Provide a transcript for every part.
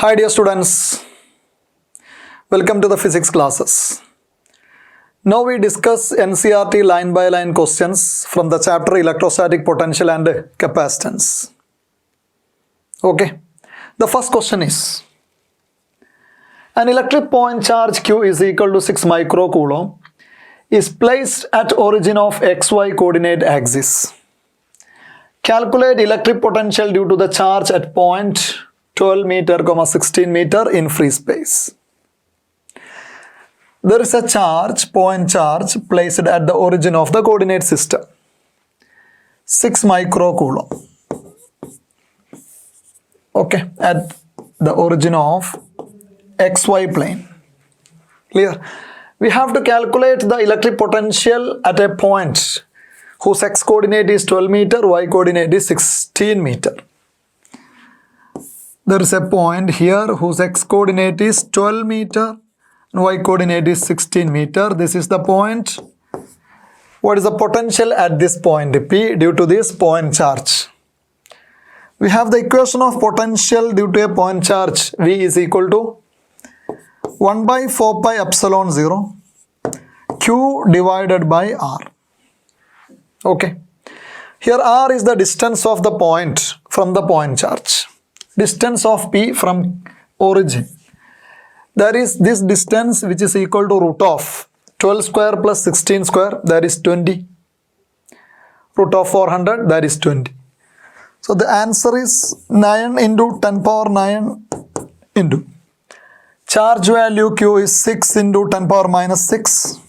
Hi dear students, welcome to the physics classes. Now we discuss NCERT line by line questions from the chapter Electrostatic Potential and Capacitance. Okay, the first question is, an electric point charge Q is equal to 6 microcoulomb is placed at origin of XY coordinate axis. Calculate electric potential due to the charge at point 12 meter, 16 meter in free space. There is a point charge placed at the origin of the coordinate system. 6 microcoulomb. Okay, at the origin of XY plane. Clear? We have to calculate the electric potential at a point whose X coordinate is 12 meter, Y coordinate is 16 meter. There is a point here whose X coordinate is 12 meter and Y coordinate is 16 meter. This is the point. What is the potential at this point P due to this point charge? We have the equation of potential due to a point charge. V is equal to 1 by 4 pi epsilon 0 Q divided by R. Okay. Here R is the distance of the point from the point charge. Distance of P from origin. There is this distance which is equal to root of 12 square plus 16 square, that is 20. Root of 400, that is 20. So the answer is 9 into 10 power 9 into charge value Q is 6 into 10 power minus 6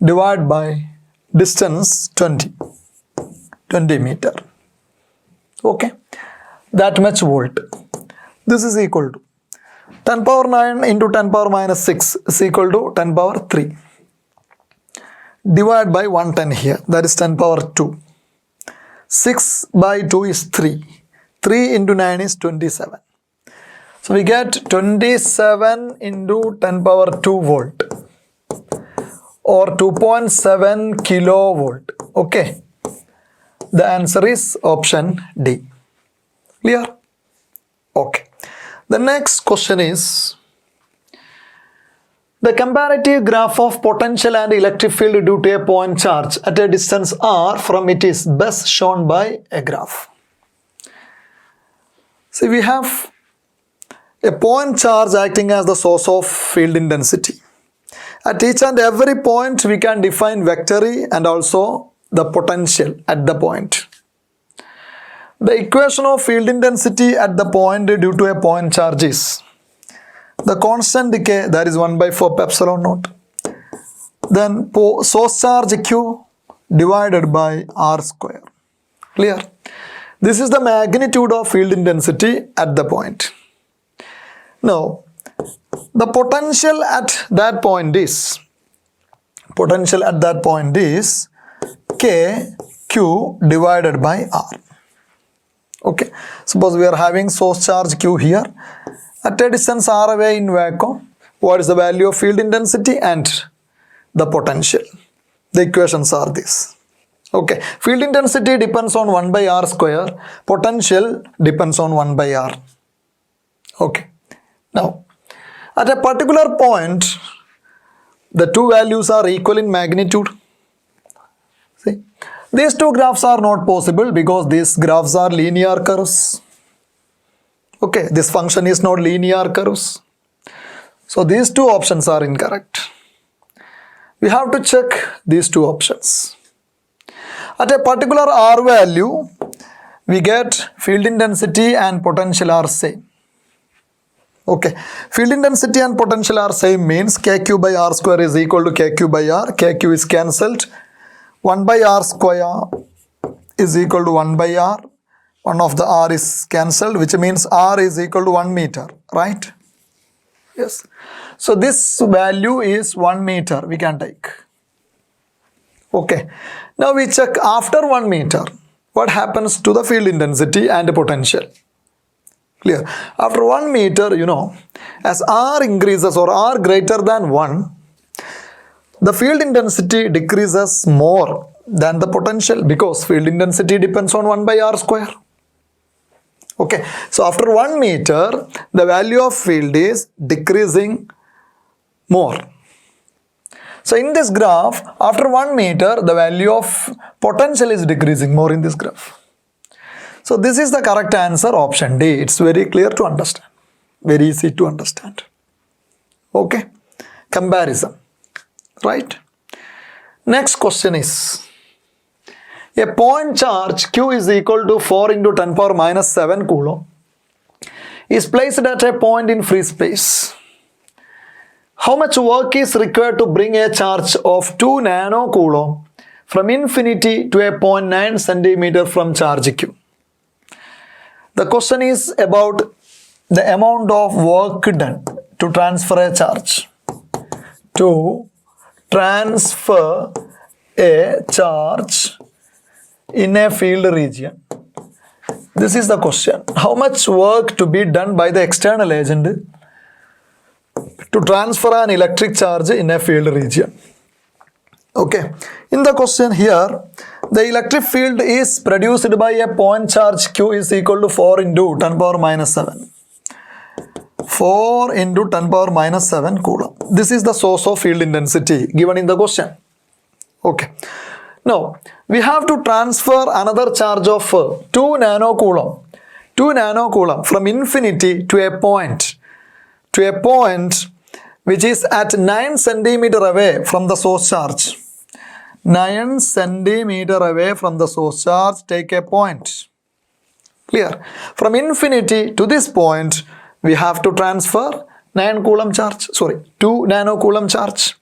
divided by distance 20 meter. Okay. That much volt. This is equal to 10 power 9 into 10 power minus 6 is equal to 10 power 3. Divide by 110 here, that is 10 power 2. 6 by 2 is 3. 3 into 9 is 27. So we get 27 into 10 power 2 volt or 2.7 kilovolt. Okay. The answer is option D. Clear? Okay. The next question is, the comparative graph of potential and electric field due to a point charge at a distance r from it is best shown by a graph. See, we have a point charge acting as the source of field intensity. At each and every point we can define vector E and also the potential at the point. The equation of field intensity at the point due to a point charge is the constant decay, that is 1 by 4 pi epsilon naught. Then source charge Q divided by R square. Clear? This is the magnitude of field intensity at the point. Now, the potential at that point is K Q divided by R. Okay, suppose we are having source charge Q here at a distance r away in vacuum. What is the value of field intensity and the potential? The equations are this. Okay, field intensity depends on 1 by r square. Potential depends on 1 by r. Okay, now at a particular point, the two values are equal in magnitude. See, these two graphs are not possible because these graphs are linear curves. Okay, this function is not linear curves. So these two options are incorrect. We have to check these two options. At a particular r value, we get field intensity and potential are same. Okay, field intensity and potential are same means KQ by R square is equal to KQ by R. KQ is cancelled. 1 by R square is equal to 1 by R. One of the R is cancelled, which means R is equal to 1 meter, right? Yes. So this value is 1 meter we can take. Okay. Now we check after 1 meter, what happens to the field intensity and potential. Clear? After 1 meter, as R increases or R greater than 1, the field intensity decreases more than the potential because field intensity depends on 1 by R square. Okay, so after 1 meter, the value of field is decreasing more. So in this graph, after 1 meter, the value of potential is decreasing more in this graph. So this is the correct answer, option D. It's very clear to understand. Very easy to understand. Okay, comparison, right? Next question is, a point charge Q is equal to 4 into 10 power minus 7 coulomb is placed at a point in free space. How much work is required to bring a charge of 2 nanocoulomb from infinity to a 0.9 centimeter from charge Q? The question is about the amount of work done to transfer a charge. To transfer a charge in a field region. This is the question. How much work to be done by the external agent to transfer an electric charge in a field region? Okay. In the question here, the electric field is produced by a point charge Q is equal to 4 into 10 power minus 7. 4 into 10 power minus 7 coulomb. This is the source of field intensity given in the question. Okay. Now, we have to transfer another charge of 2 nanocoulomb. 2 nanocoulomb from infinity to a point which is at 9 centimeter away from the source charge. 9 centimeter away from the source charge, take a point. Clear? From infinity to this point, we have to transfer 2 nanocoulomb charge.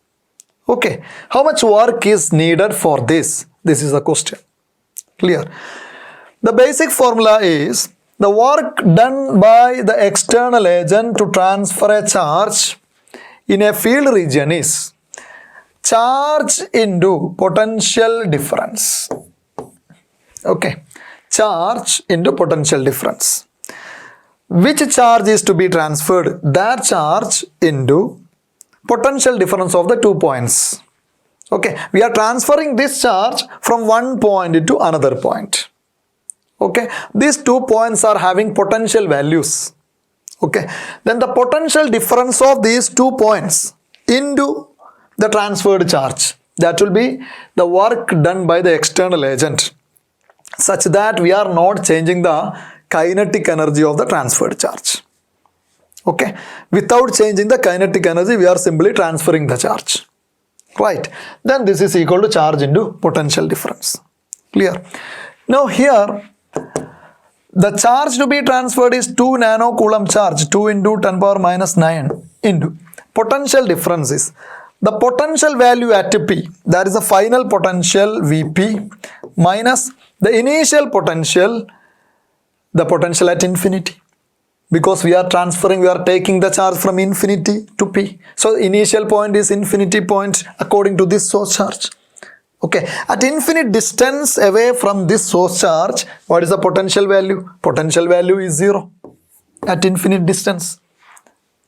Okay. How much work is needed for this? This is the question. Clear? The basic formula is the work done by the external agent to transfer a charge in a field region is charge into potential difference. Okay. Charge into potential difference. Which charge is to be transferred? That charge into potential difference of the 2 points. Okay. We are transferring this charge from one point to another point. Okay. These 2 points are having potential values. Okay. Then the potential difference of these 2 points into the transferred charge. That will be the work done by the external agent, such that we are not changing the kinetic energy of the transferred charge. Okay. Without changing the kinetic energy, we are simply transferring the charge. Right. Then this is equal to charge into potential difference. Clear? Now here, the charge to be transferred is 2 nanocoulomb charge, 2 into 10 power minus 9 into potential difference is the potential value at P, that is the final potential Vp, minus the initial potential, the potential at infinity. Because we are transferring, we are taking the charge from infinity to P. So the initial point is infinity point according to this source charge. Okay. At infinite distance away from this source charge, what is the potential value? Potential value is 0 at infinite distance.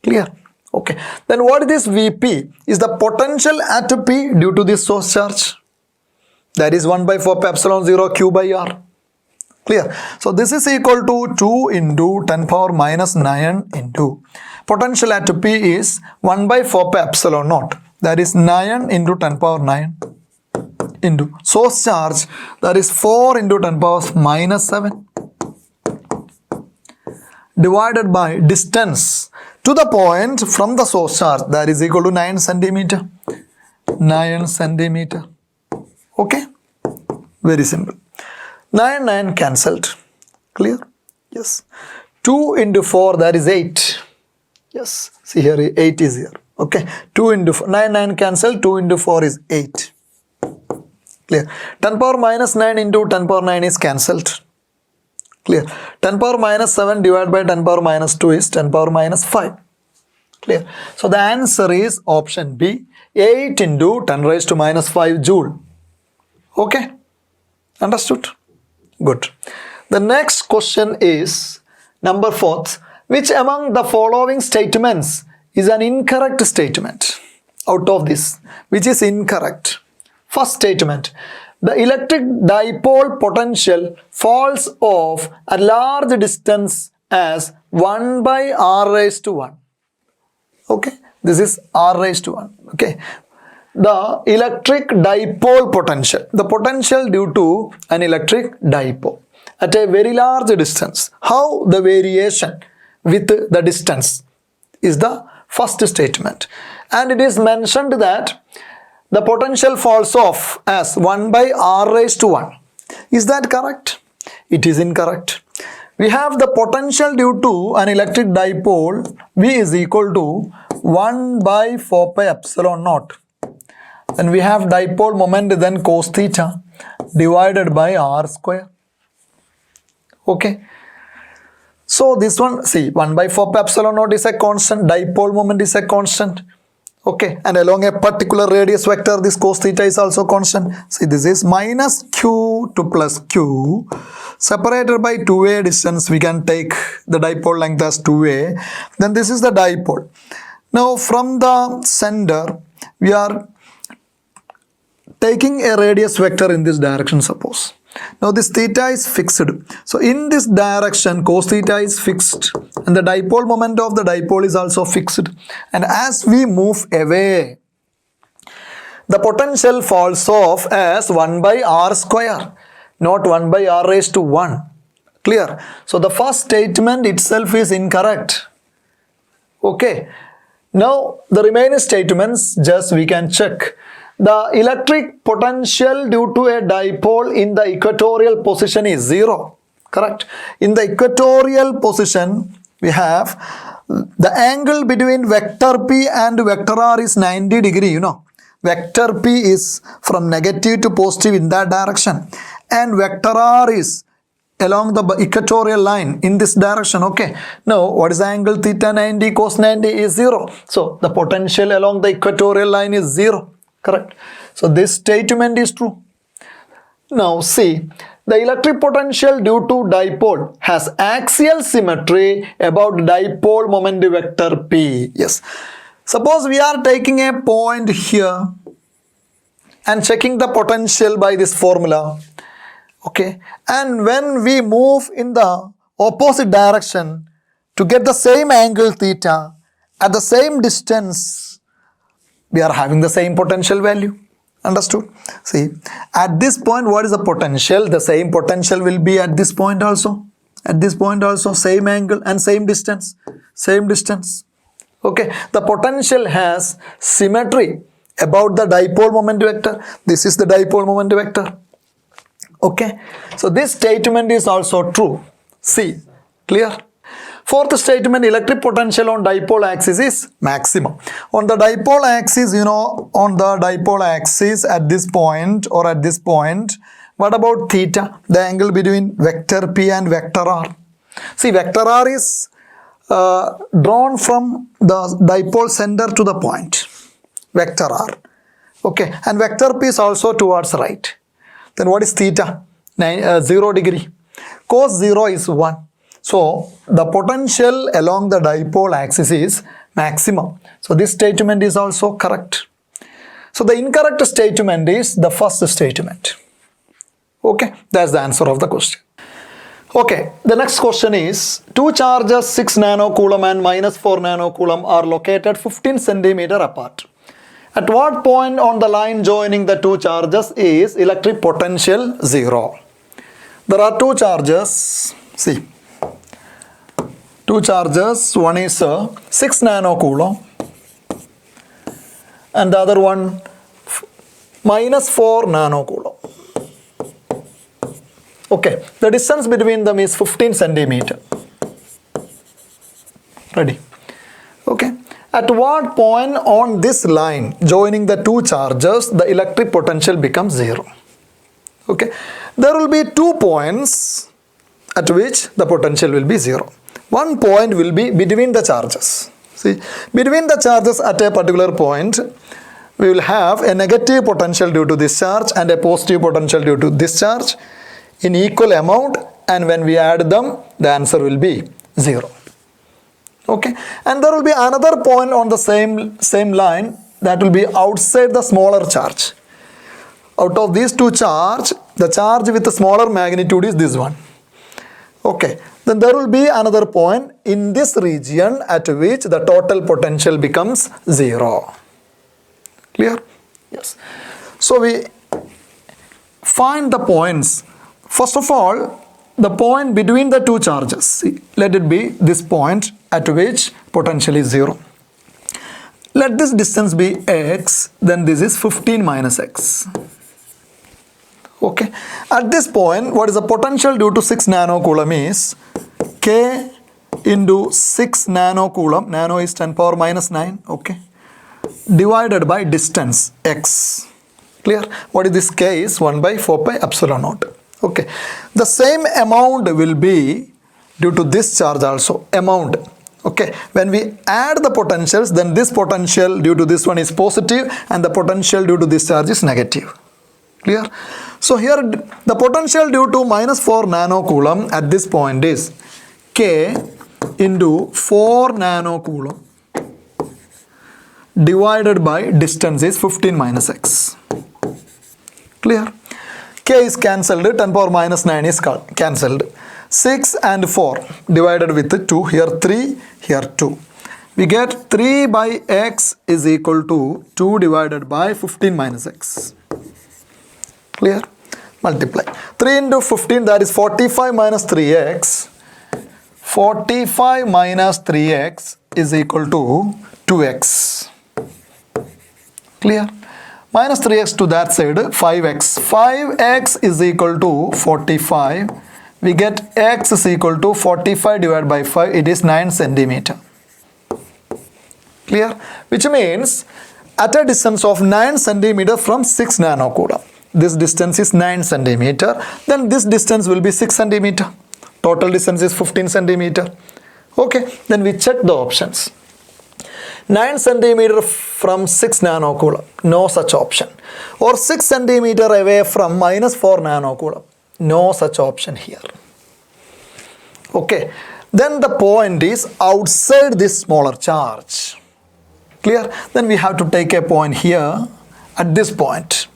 Clear? Okay. Then what is this Vp? Is the potential at P due to this source charge. That is 1 by 4 pi epsilon 0 Q by R. Clear? So this is equal to 2 into 10 power minus 9 into potential at P is 1 by 4 pi epsilon naught. That is 9 into 10 power 9 into source charge, that is 4 into 10 power minus 7 divided by distance to the point from the source charge, that is equal to 9 centimeter. 9 centimeter. Okay. Very simple. 9 cancelled. Clear? Yes. 2 into 4, that is 8. Yes. See here, 8 is here. Okay. 2 into 4. 9 cancelled. 2 into 4 is 8. Clear? 10 power minus 9 into 10 power 9 is cancelled. Clear? 10 power minus 7 divided by 10 power minus 2 is 10 power minus 5. Clear? So the answer is option B, 8 into 10 raised to minus 5 joule. Okay? Understood? Good. The next question is number 4. Which among the following statements is an incorrect statement? Out of this, which is incorrect? First statement, the electric dipole potential falls off at large distance as 1 by r raised to 1. Okay, this is r raised to 1. Okay, the electric dipole potential, the potential due to an electric dipole at a very large distance. How the variation with the distance is the first statement, and it is mentioned that the potential falls off as 1 by r raised to 1. Is that correct? It is incorrect. We have the potential due to an electric dipole V is equal to 1 by 4 pi epsilon naught. Then we have dipole moment, then cos theta divided by r square. Okay. So this one, see, 1 by 4 pi epsilon naught is a constant, dipole moment is a constant. Okay, and along a particular radius vector, this cos theta is also constant. See, this is minus q to plus q. Separated by 2a distance, we can take the dipole length as 2a. Then this is the dipole. Now from the center, we are taking a radius vector in this direction, suppose. Now this theta is fixed. So in this direction, cos theta is fixed, and the dipole moment of the dipole is also fixed. And as we move away, the potential falls off as 1 by r square, not 1 by r raised to 1. Clear? So the first statement itself is incorrect. Okay. Now the remaining statements, just we can check. The electric potential due to a dipole in the equatorial position is 0. Correct? In the equatorial position, we have the angle between vector P and vector R is 90 degree, you know. Vector P is from negative to positive in that direction, and vector R is along the equatorial line in this direction. Okay. Now, what is the angle theta 90? Cos 90 is 0. So, the potential along the equatorial line is 0. Correct. So this statement is true. Now see, the electric potential due to dipole has axial symmetry about dipole moment vector P. Yes. Suppose we are taking a point here and checking the potential by this formula. Okay. And when we move in the opposite direction to get the same angle theta at the same distance, we are having the same potential value. Understood? See, at this point, what is the potential? The same potential will be at this point also. At this point also, same angle and same distance. Same distance. Okay. The potential has symmetry about the dipole moment vector. This is the dipole moment vector. Okay. So this statement is also true. See, clear? Fourth statement, electric potential on dipole axis is maximum. On the dipole axis, you know, on the dipole axis at this point or at this point, what about theta? The angle between vector P and vector R. See, vector R is drawn from the dipole center to the point. Vector R. Okay. And vector P is also towards right. Then what is theta? 0 degree. Cos 0 is 1. So, the potential along the dipole axis is maximum. So, this statement is also correct. So, the incorrect statement is the first statement. Okay, that's the answer of the question. Okay, the next question is, two charges 6 nanocoulomb and minus 4 nanocoulomb are located 15 centimeter apart. At what point on the line joining the two charges is electric potential 0? There are two charges, see. Two charges, one is 6 nanocoulomb and the other one minus 4 nanocoulomb. Okay, the distance between them is 15 centimeter. Ready? Okay. At what point on this line joining the two charges the electric potential becomes 0? Okay. There will be 2 points at which the potential will be 0. One point will be between the charges. See, between the charges at a particular point, we will have a negative potential due to this charge and a positive potential due to this charge in equal amount, and when we add them, the answer will be 0. Okay, and there will be another point on the same line that will be outside the smaller charge. Out of these two charge, the charge with the smaller magnitude is this one. Okay, then there will be another point in this region at which the total potential becomes 0. Clear? Yes. So we find the points. First of all, the point between the two charges. See, let it be this point at which potential is 0. Let this distance be x, then this is 15 minus x. Okay. At this point, what is the potential due to 6 nanocoulomb is k into 6 nanocoulomb, nano is 10 power minus 9, okay, divided by distance x. Clear? What is this k is 1 by 4 pi epsilon naught. Okay. The same amount will be due to this charge also, amount. Okay, when we add the potentials, then this potential due to this one is positive and the potential due to this charge is negative. Clear? So here the potential due to minus 4 nanocoulomb at this point is k into 4 nanocoulomb divided by distance is 15 minus x. Clear? K is cancelled, 10 power minus 9 is cancelled. 6 and 4 divided with 2, here 3, here 2. We get 3 by x is equal to 2 divided by 15 minus x. Clear? Multiply. 3 into 15, that is 45 minus 3x. 45 minus 3x is equal to 2x. Clear? Minus 3x to that side, 5x. 5x is equal to 45. We get x is equal to 45 divided by 5. It is 9 centimeter. Clear? Which means at a distance of 9 centimeter from 6 nanocoulomb. This distance is 9 centimeter. Then this distance will be 6 centimeter. Total distance is 15 centimeter. Okay. Then we check the options. 9 centimeter from 6 nanocoulomb. No such option. Or 6 centimeter away from minus 4 nanocoulomb. No such option here. Okay. Then the point is outside this smaller charge. Clear? Then we have to take a point here at this point.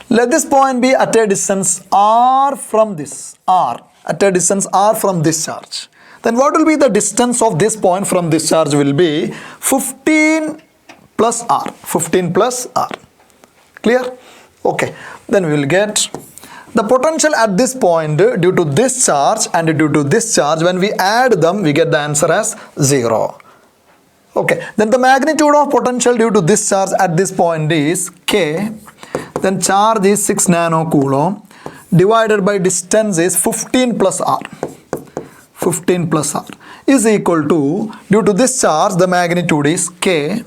Let this point be at a distance r from this, r, at a distance r from this charge. Then what will be the distance of this point from this charge will be 15 plus r, 15 plus r. Clear? Okay. Then we will get the potential at this point due to this charge and due to this charge. When we add them, we get the answer as 0. Okay. Then the magnitude of potential due to this charge at this point is k. Then charge is 6 nanocoulomb divided by distance is 15 plus r. 15 plus r is equal to, due to this charge, the magnitude is k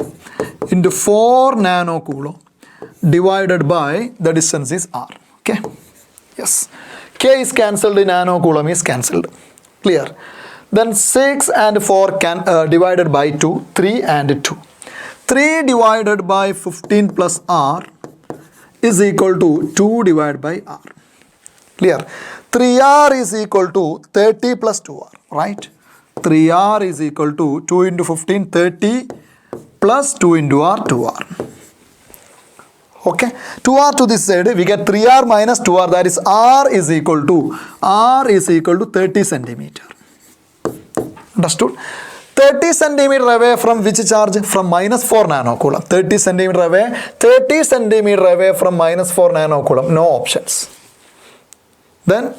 into 4 nanocoulomb divided by the distance is r. Okay. Yes. K is cancelled, nanocoulomb is cancelled. Clear? Then 6 and 4 divided by 2, 3 and 2. 3 divided by 15 plus r is equal to 2 divided by r. Clear? 3r is equal to 30 plus 2r, right? 3r is equal to 2 into 15, 30 plus 2 into r, 2r. Okay, 2r to this side, we get 3r minus 2r, that is r is equal to 30 centimeter. Understood? 30 centimeter away from which charge? From minus 4 nanocoulomb. 30 centimeter away from minus 4 nanocoulomb. No options. Then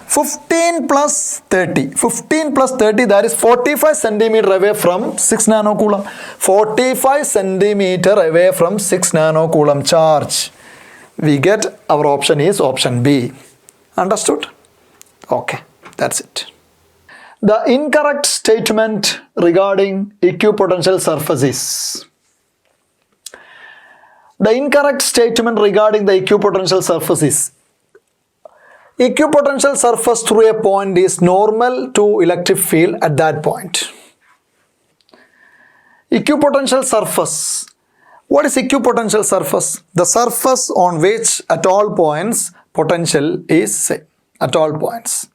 15 plus 30. 15 plus 30, that is 45 centimeter away from 6 nanocoulomb. 45 centimeter away from 6 nanocoulomb charge. We get our option is option B. Understood? Okay, that's it. The incorrect statement regarding equipotential surfaces. The incorrect statement regarding the equipotential surface is: equipotential surface through a point is normal to electric field at that point. Equipotential surface. What is equipotential surface? The surface on which at all points potential is same. At all points.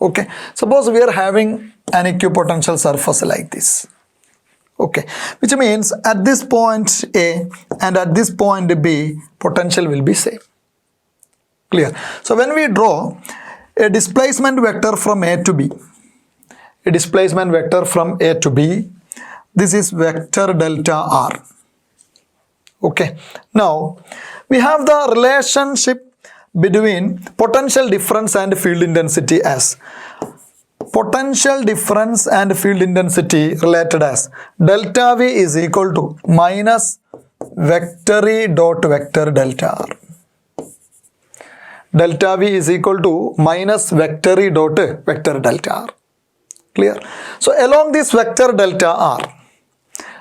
Okay. Suppose we are having an equipotential surface like this. Okay. Which means at this point A and at this point B, potential will be same. Clear? So when we draw a displacement vector from A to B, a displacement vector from A to B, this is vector delta R. Okay. Now we have the relationship between potential difference and field intensity as potential difference and field intensity related as delta V is equal to minus vector E dot vector delta R. Delta V is equal to minus vector E dot vector delta R. Clear? So along this vector delta R,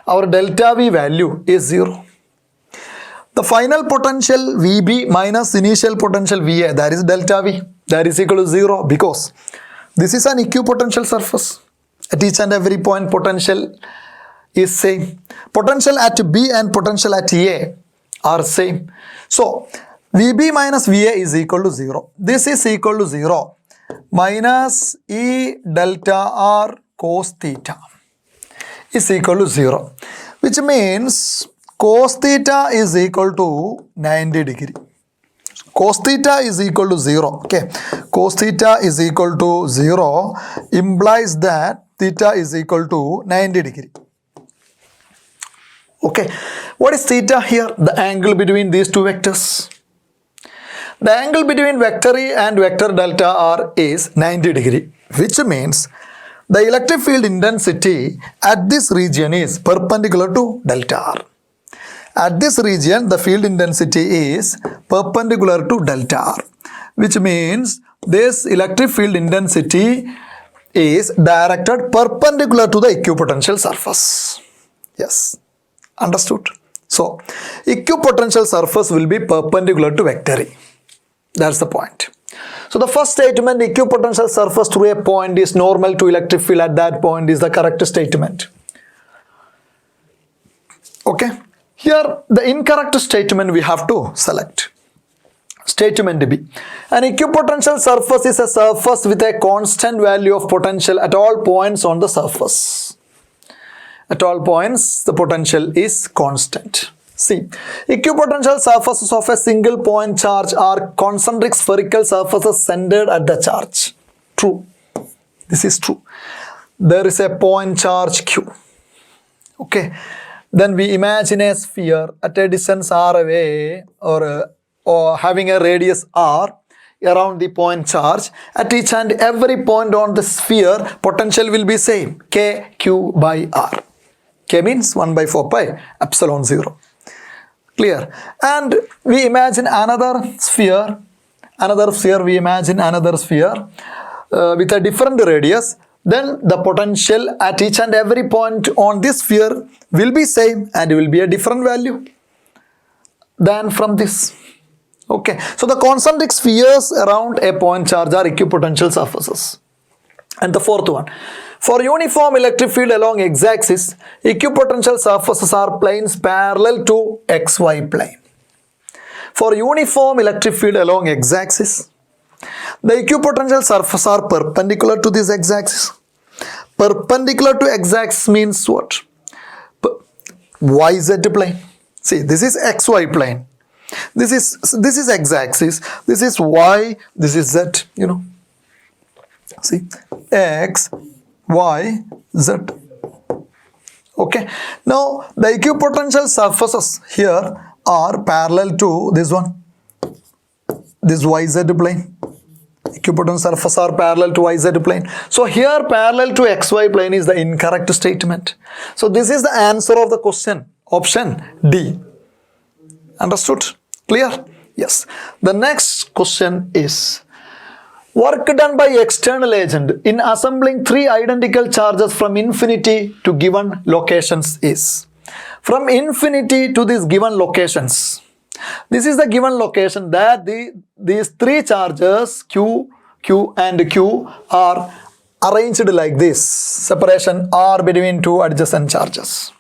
our delta V value is 0. The final potential VB minus initial potential VA, that is delta V, that is equal to 0 because this is an equipotential surface. At each and every point potential is same. Potential at B and potential at A are same. So VB minus VA is equal to 0. This is equal to 0 minus E delta R cos theta is equal to 0, which means cos theta is equal to 90 degree. Cos theta is equal to 0. Okay. Cos theta is equal to 0 implies that theta is equal to 90 degree. Okay. What is theta here? The angle between these two vectors. The angle between vector E and vector delta R is 90 degree, which means the electric field intensity at this region is perpendicular to delta R. At this region, the field intensity is perpendicular to delta R, which means this electric field intensity is directed perpendicular to the equipotential surface. Yes, understood? So, equipotential surface will be perpendicular to vector E. That's the point. So, the first statement, equipotential surface through a point is normal to electric field at that point, is the correct statement. Okay. Here, the incorrect statement we have to select. Statement B. An equipotential surface is a surface with a constant value of potential at all points on the surface. At all points, the potential is constant. See, equipotential surfaces of a single point charge are concentric spherical surfaces centered at the charge. True. This is true. There is a point charge Q. Okay. Then we imagine a sphere at a distance r away or having a radius r around the point charge. At each and every point on the sphere, potential will be same, k q by r. K means 1 by 4 pi epsilon 0. Clear? And we imagine another sphere we imagine another sphere with a different radius. Then the potential at each and every point on this sphere will be same and will be a different value than from this. Okay. So the concentric spheres around a point charge are equipotential surfaces. And the fourth one. For uniform electric field along x-axis, equipotential surfaces are planes parallel to xy plane. For uniform electric field along x-axis, the equipotential surfaces are perpendicular to this x-axis. Perpendicular to x-axis means what? YZ plane. See, this is xy plane. This is x-axis. This is y. This is z. You know. See, x, y, z. Okay. Now the equipotential surfaces here are parallel to this one. This YZ plane. Equipotential surfaces are parallel to YZ plane. So here parallel to XY plane is the incorrect statement. So this is the answer of the question. Option D. Understood? Clear? Yes. The next question is work done by external agent in assembling three identical charges from infinity to given locations is. From infinity to these given locations. This is the given location that these three charges Q, Q and Q are arranged like this. Separation R between two adjacent charges.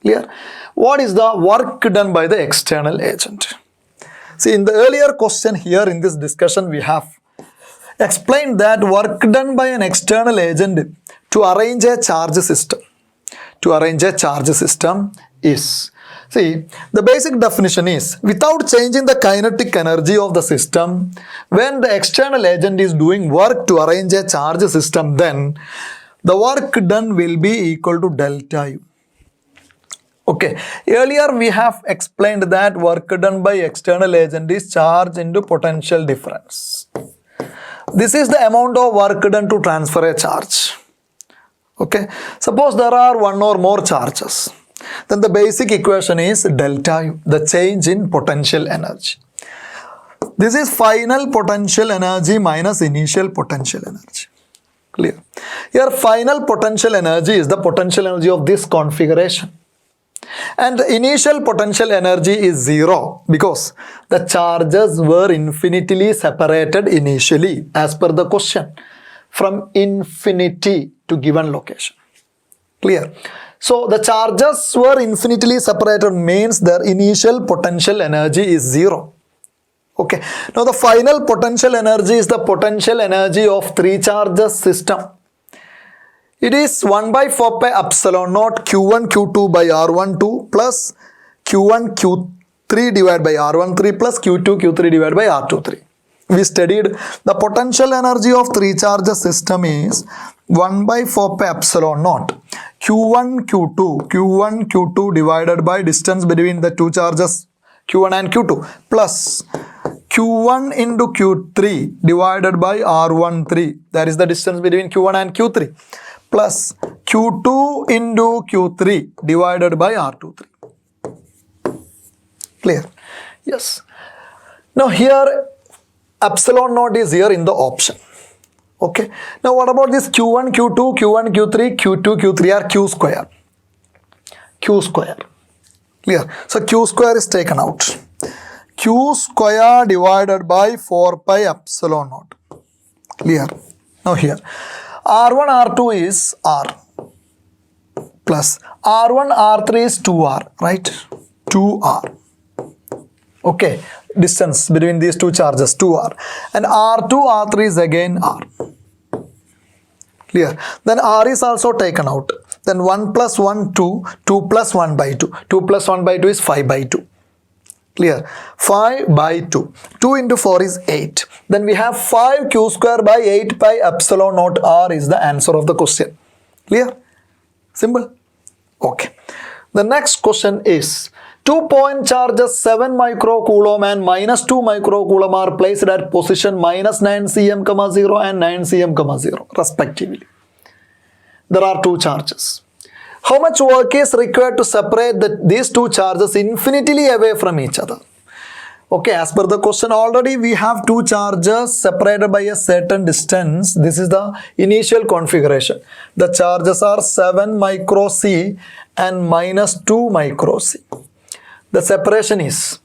Clear? What is the work done by the external agent? See, in the earlier question here in this discussion we have explained that work done by an external agent to arrange a charge system, to arrange a charge system is. See, the basic definition is, without changing the kinetic energy of the system, when the external agent is doing work to arrange a charge system, then the work done will be equal to delta U. Okay, earlier we have explained that work done by external agent is charge into potential difference. This is the amount of work done to transfer a charge. Okay, suppose there are one or more charges. Then the basic equation is delta U, the change in potential energy. This is final potential energy minus initial potential energy. Clear? Here final potential energy is the potential energy of this configuration. And the initial potential energy is 0 because the charges were infinitely separated initially as per the question from infinity to given location. Clear? So the charges were infinitely separated means their initial potential energy is 0. Okay. Now the final potential energy is the potential energy of three charges system. It is 1 by 4 pi epsilon naught Q1 Q2 by R12 plus Q1 Q3 divided by R13 plus Q2 Q3 divided by R23. We studied the potential energy of three charges system is 1 by 4 pi epsilon naught Q1 Q2 divided by distance between the two charges Q1 and Q2 plus Q1 into Q3 divided by R13, that is the distance between Q1 and Q3, plus Q2 into Q3 divided by R23. Clear? Yes. Now here epsilon naught is here in the option. Okay. Now what about this Q1, Q2, Q1, Q3, Q2, Q3 are Q square. Q square. Clear? So Q square is taken out. Q square divided by 4 pi epsilon naught. Clear? Now here R1, R2 is R plus R1, R3 is 2R, right? 2R. Okay. Distance between these two charges 2R. And R2, R3 is again R. Clear? Then R is also taken out. Then 1 plus 1, 2. 2 plus 1 by 2. 2 plus 1 by 2 is 5 by 2. Clear? 5 by 2. 2 into 4 is 8. Then we have 5 Q square by 8 pi epsilon naught R is the answer of the question. Clear? Simple? Okay. The next question is, 2-point charges 7 microcoulomb and minus 2 microcoulomb are placed at position minus 9 cm, 0 and 9 cm, 0 respectively. There are two charges. How much work is required to separate these two charges infinitely away from each other? Okay, as per the question already we have two charges separated by a certain distance. This is the initial configuration. The charges are 7 micro C and minus 2 micro C. The separation is,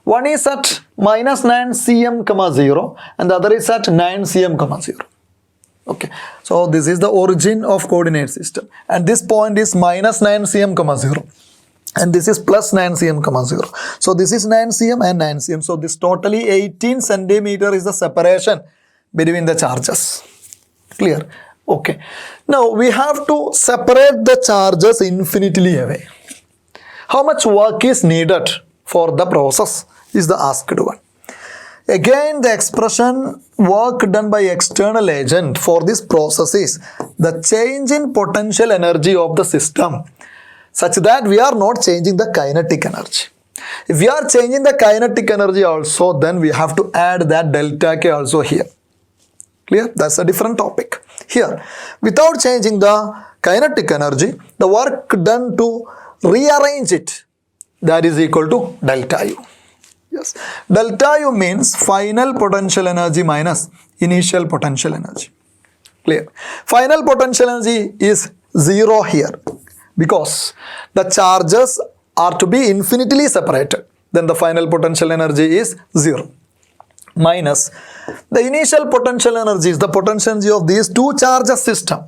one is at minus 9 cm, 0 and the other is at 9 cm, 0. Okay, so this is the origin of coordinate system and this point is minus 9 cm, 0 and this is plus 9 cm, 0. So this is 9 cm and 9 cm. So this totally 18 centimeter is the separation between the charges. Clear? Okay. Now we have to separate the charges infinitely away. How much work is needed for the process is the asked one. Again, the expression work done by external agent for this process is the change in potential energy of the system such that we are not changing the kinetic energy. If we are changing the kinetic energy also, then we have to add that delta K also here. Clear? That's a different topic. Here, without changing the kinetic energy, the work done to rearrange it, that is equal to delta U. Yes, delta U means final potential energy minus initial potential energy. Clear? Final potential energy is 0 here because the charges are to be infinitely separated. Then the final potential energy is 0 minus the initial potential energy is the potential energy of these two charges system.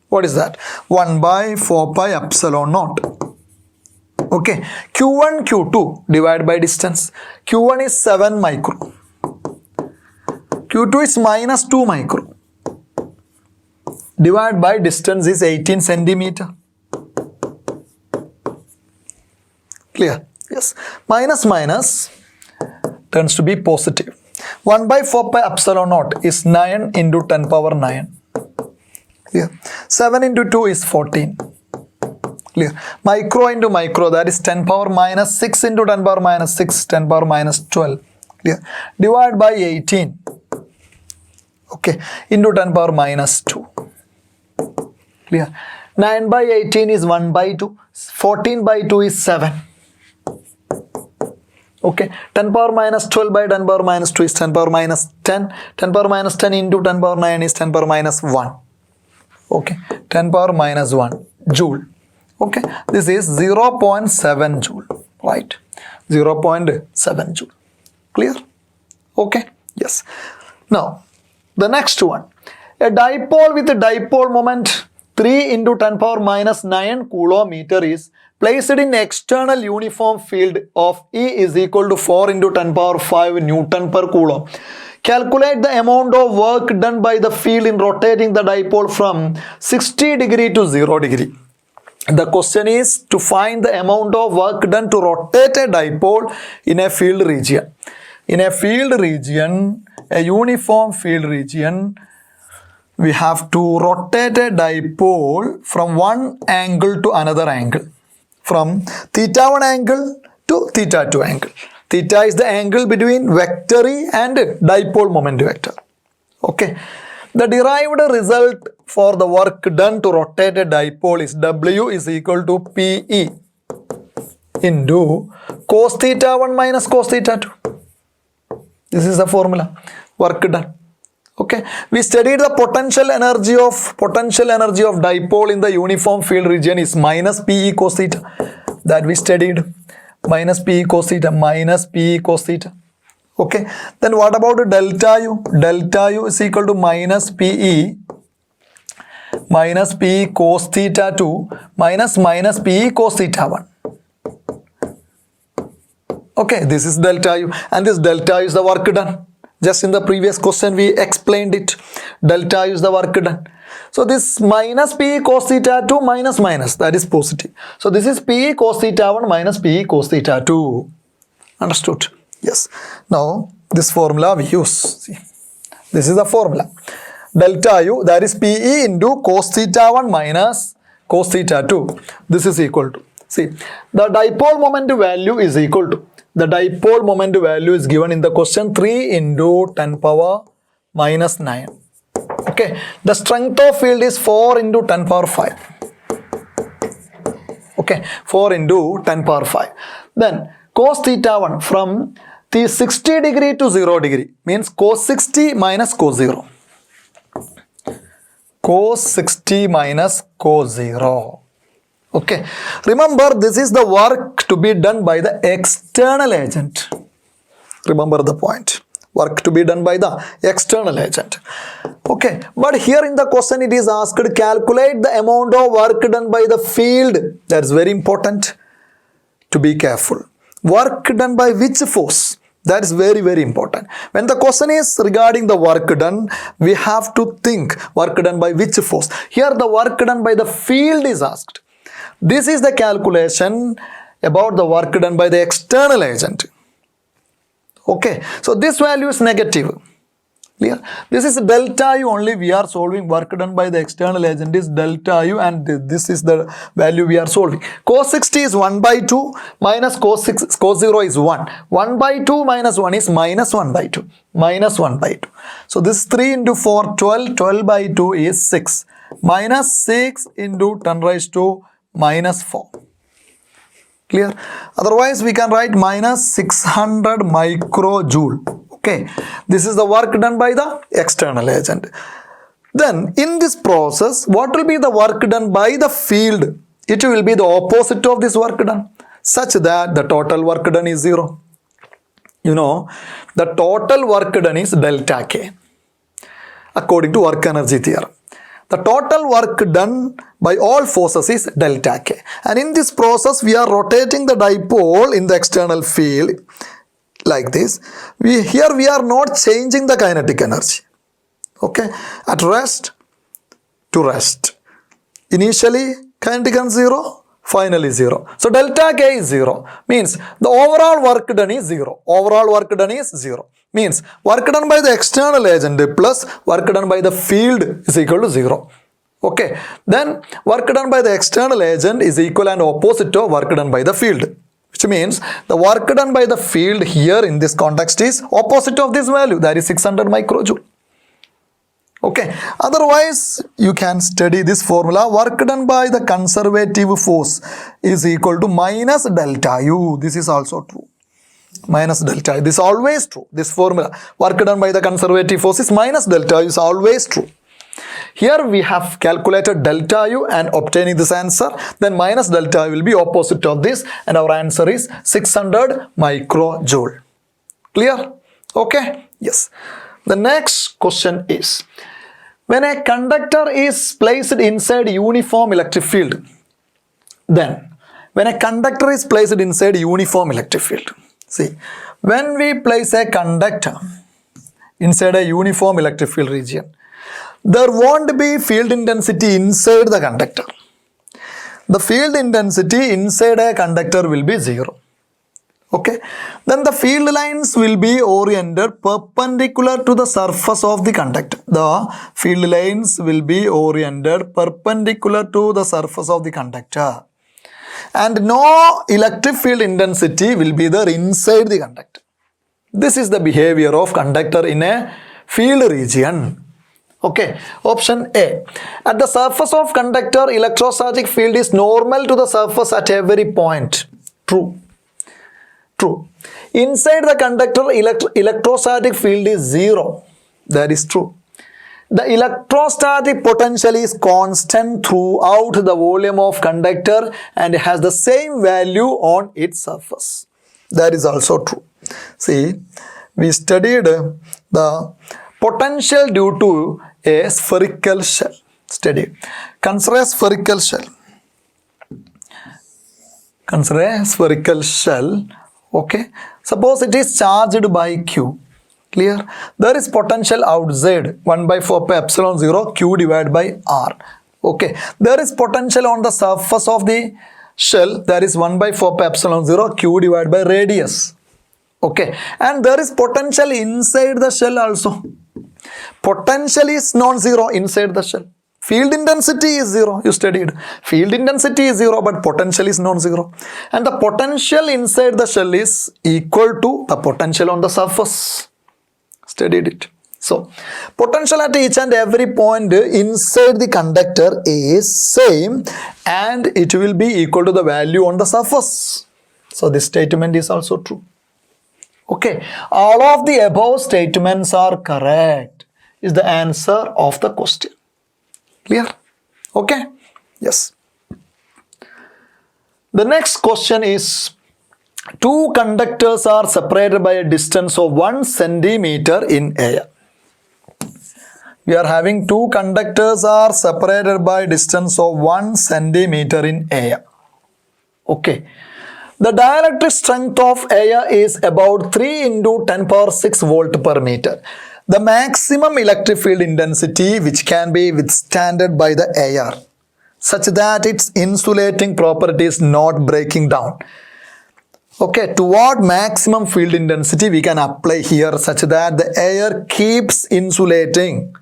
What is that? 1 by 4 pi epsilon naught. Okay, Q1, Q2 divided by distance. Q1 is 7 micro. Q2 is minus 2 micro. Divided by distance is 18 centimeter. Clear? Yes. Minus minus turns to be positive. 1 by 4 pi epsilon naught is 9 into 10 power 9. Clear? 7 into 2 is 14. Clear? Micro into micro, that is 10 power minus 6 into 10 power minus 6, 10 power minus 12. Clear? Divide by 18. Okay, into 10 power minus 2. Clear? 9 by 18 is 1 by 2. 14 by 2 is 7. Okay, 10 power minus 12 by 10 power minus 2 is 10 power minus 10. 10 power minus 10 into 10 power 9 is 10 power minus 1. Okay, 10 power minus 1 joule. Okay, this is 0.7 joule, right? 0.7 joule. Clear? Okay, yes. Now, the next one. A dipole with a dipole moment 3 into 10 power minus 9 coulometer is placed in external uniform field of E is equal to 4 into 10 power 5 Newton per coulomb. Calculate the amount of work done by the field in rotating the dipole from 60 degree to 0 degree. The question is to find the amount of work done to rotate a dipole in a field region. In a field region, a uniform field region, we have to rotate a dipole from one angle to another angle. From theta 1 angle to theta 2 angle. Theta is the angle between vector E and dipole moment vector. Okay. The derived result for the work done to rotate a dipole is W is equal to PE into cos theta 1 minus cos theta 2. This is the formula. Work done. Okay. We studied the potential energy of dipole in the uniform field region is minus PE cos theta. That we studied. Minus PE cos theta. Minus PE cos theta. Okay. Then what about delta U? Delta U is equal to minus PE cos theta 2 minus PE cos theta 1. Okay. This is delta U. And this delta U is the work done. Just in the previous question we explained it. Delta U is the work done. So this minus PE cos theta 2 minus that is positive. So this is PE cos theta 1 minus PE cos theta 2. Understood? Yes. Now this formula we use. See. This is the formula. Delta U, that is PE into cos theta 1 minus cos theta 2. This is equal to. See, the dipole moment value is equal to. The dipole moment value is given in the question 3 into 10 power minus 9. Okay. The strength of field is 4 into 10 power 5. Okay. 4 into 10 power 5. Then cos theta 1 from the 60 degree to 0 degree means cos 60 minus cos 0. Cos 60 minus cos 0. Okay. Remember, this is the work to be done by the external agent. Remember the point. Work to be done by the external agent. Okay. But here in the question it is asked to calculate the amount of work done by the field. That is very important. To be careful. Work done by which force? That is very, very important. When the question is regarding the work done, we have to think work done by which force. Here the work done by the field is asked. This is the calculation about the work done by the external agent. Okay. So this value is negative. Clear? This is delta U only. We are solving work done by the external agent is delta U, and this is the value we are solving. Cos 60 is 1 by 2 minus cos 0 is 1. 1 by 2 minus 1 is minus 1 by 2. Minus 1 by 2. So this 3 into 4, 12. 12 by 2 is 6. Minus 6 into 10 raised to minus 4. Clear? Otherwise we can write minus 600 microjoule. Okay, this is the work done by the external agent. Then in this process, what will be the work done by the field? It will be the opposite of this work done, such that the total work done is 0. You know, the total work done is delta K according to work energy theorem. The total work done by all forces is delta K. And in this process, we are rotating the dipole in the external field like this. Here we are not changing the kinetic energy. Okay. At rest to rest. Initially kinetic energy 0. finally 0. So delta K is 0. Means the overall work done is 0. Overall work done is 0. Means work done by the external agent plus work done by the field is equal to 0. Okay. Then work done by the external agent is equal and opposite to work done by the field. Which means the work done by the field here in this context is opposite of this value, that is 600 microjoule. Okay, otherwise you can study this formula. Work done by the conservative force is equal to minus delta U. This is also true. Minus delta U. This is always true. This formula, work done by the conservative force is minus delta U, is always true. Here we have calculated delta U and obtaining this answer. Then minus delta U will be opposite of this and our answer is 600 microjoule. Clear? Okay? Yes. The next question is, when a conductor is placed inside uniform electric field, then when a conductor is placed inside uniform electric field, see, when we place a conductor inside a uniform electric field region, there won't be field intensity inside the conductor. The field intensity inside a conductor will be 0. Okay, then the field lines will be oriented perpendicular to the surface of the conductor. The field lines will be oriented perpendicular to the surface of the conductor. And no electric field intensity will be there inside the conductor. This is the behavior of conductor in a field region. Okay, option A. At the surface of conductor, electrostatic field is normal to the surface at every point. True. True. Inside the conductor, electrostatic field is 0. That is true. The electrostatic potential is constant throughout the volume of conductor and has the same value on its surface. That is also true. See, we studied the potential due to a spherical shell. Study. Consider a spherical shell. Consider a spherical shell. Okay, suppose it is charged by Q. Clear? There is potential outside 1 by 4 pi epsilon 0 Q divided by R. Okay, there is potential on the surface of the shell, that is 1 by 4 pi epsilon 0 Q divided by radius. Okay, and there is potential inside the shell also. Potential is non-zero inside the shell. Field intensity is 0. You studied. Field intensity is 0, but potential is non-zero. And the potential inside the shell is equal to the potential on the surface. Studied it. So, potential at each and every point inside the conductor is same and it will be equal to the value on the surface. So, this statement is also true. Okay. All of the above statements are correct. Is the answer of the question. Clear? Okay? Yes. The next question is, two conductors are separated by a distance of 1 centimeter in air. We are having two conductors are separated by a distance of 1 centimeter in air. Okay. The dielectric strength of air is about 3 into 10 power 6 volt per meter. The maximum electric field intensity which can be withstood by the air such that its insulating property is not breaking down. Okay, to what maximum field intensity we can apply here such that the air keeps insulating.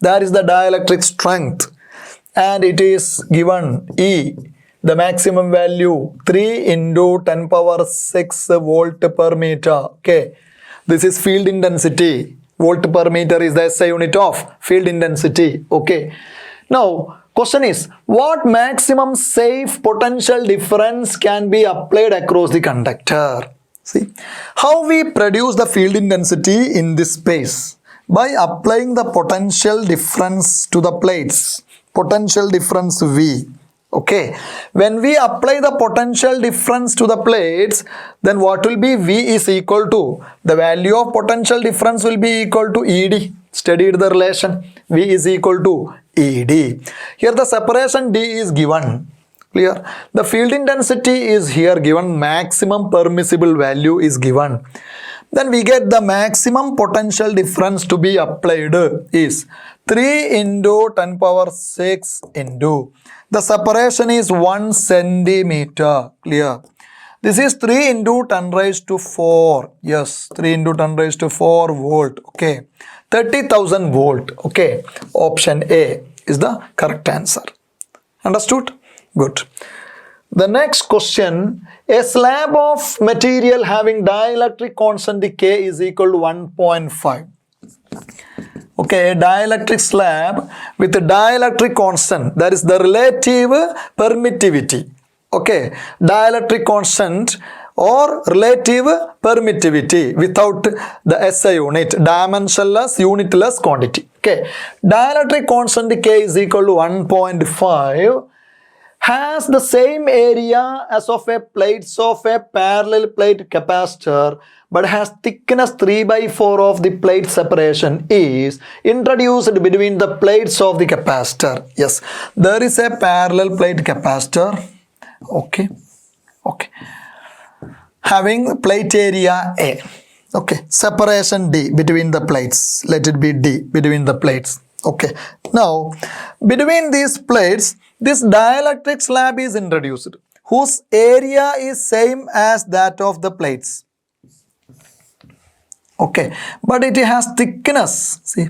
That is the dielectric strength and it is given E. The maximum value 3 into 10 power 6 volt per meter. Okay, this is field intensity. Volt per meter is the SI unit of field intensity. Okay. Now, question is, what maximum safe potential difference can be applied across the conductor? See, how we produce the field intensity in this space? By applying the potential difference to the plates. Potential difference V. Okay, when we apply the potential difference to the plates, then what will be? V is equal to, the value of potential difference will be equal to ED. Studied the relation. V is equal to ED. Here the separation D is given. Clear? The field intensity is here given. Maximum permissible value is given. Then we get the maximum potential difference to be applied is 3 into 10 power 6 into The separation is 1 centimeter. Clear? This is 3 into 10 raised to 4. Yes, 3 into 10 raised to 4 volt. Okay. 30,000 volt. Okay. Option A is the correct answer. Understood? Good. The next question. A slab of material having dielectric constant K is equal to 1.5. Okay, a dielectric slab with a dielectric constant, that is the relative permittivity. Okay, dielectric constant or relative permittivity without the SI unit, dimensionless, unitless quantity. Okay, dielectric constant K is equal to 1.5, has the same area as of a plates of a parallel plate capacitor, but has thickness 3/4 of the plate separation is introduced between the plates of the capacitor. Yes, there is a parallel plate capacitor. Okay, having plate area A. Okay, separation D between the plates. Let it be D between the plates. Okay, now between these plates, this dielectric slab is introduced, whose area is same as that of the plates. Okay, but it has thickness. See,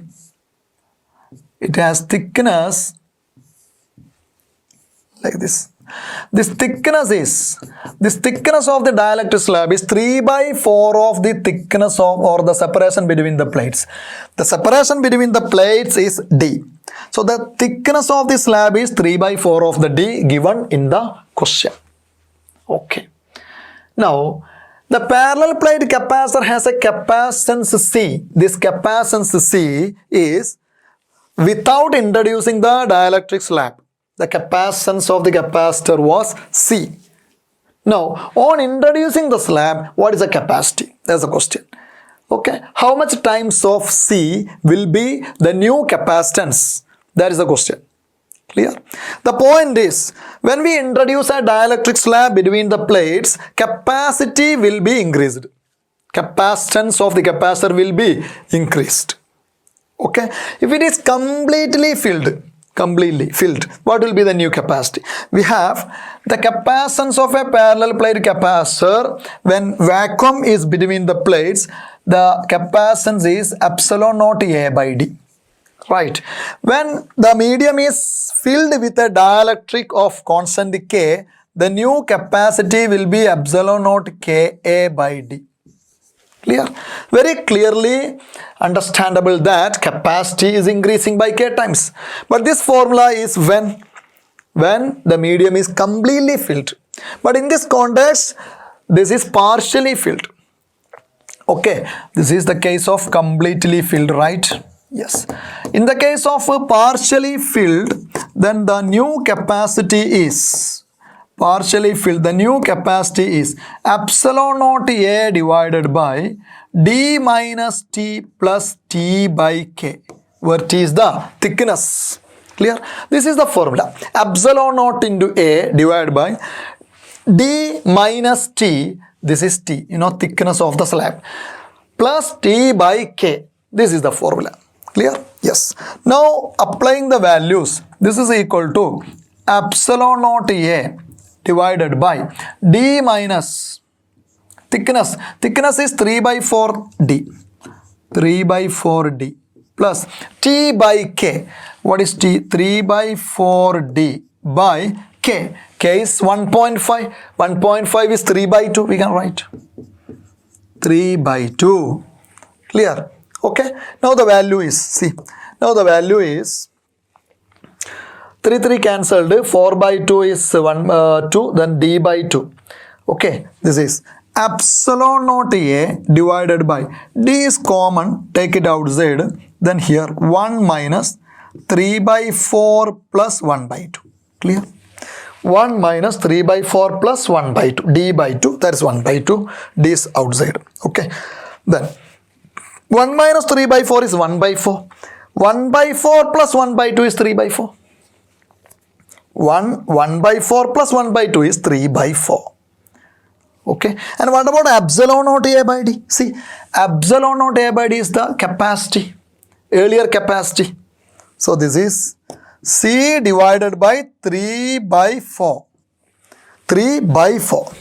it has thickness like this. This thickness of the dielectric slab is 3/4 of the thickness of, or the separation between the plates. The separation between the plates is D. So the thickness of the slab is 3/4 of the D given in the question. Okay. Now, the parallel plate capacitor has a capacitance C. This capacitance C is without introducing the dielectric slab. The capacitance of the capacitor was C. Now, on introducing the slab, what is the capacity? That's the question. Okay. How much times of C will be the new capacitance? That is the question. Clear? The point is, when we introduce a dielectric slab between the plates, capacity will be increased. Capacitance of the capacitor will be increased. Okay. If it is completely filled, what will be the new capacity? We have the capacitance of a parallel plate capacitor. When vacuum is between the plates, the capacitance is epsilon naught A by D. Right. When the medium is filled with a dielectric of constant K, the new capacity will be epsilon naught Ka by D. Clear? Very clearly understandable that capacity is increasing by K times. But this formula is when the medium is completely filled. But in this context, this is partially filled. Okay, this is the case of completely filled, right? Yes. In the case of partially filled, then the new capacity is epsilon naught A divided by D minus T plus T by K, where T is the thickness. Clear? This is the formula. Epsilon naught into A divided by D minus T, this is T, thickness of the slab, plus T by K. This is the formula. Clear? Yes. Now, applying the values, this is equal to epsilon naught A divided by D minus thickness. Thickness is 3/4 D plus T by K. What is T? 3/4 D by K. K is 1.5. 1.5 is 3/2. We can write 3/2. Clear? Okay. Now the value is, see. Now the value is 3 cancelled, 4/2 is 2, then D by 2. Okay, this is epsilon naught A divided by D is common, take it outside, then here 1 minus 3/4 plus 1/2. Clear? 1 minus 3/4 plus 1/2, D by 2, that is 1/2, D is outside. Okay, then 1 minus 3/4 is 1/4. 1/4 plus 1/2 is 3/4. 1/4 plus 1/2 is 3/4. Okay. And what about epsilon naught A by D? See, epsilon naught A by D is the capacity, earlier capacity. So this is C divided by 3 by 4. 3 by 4.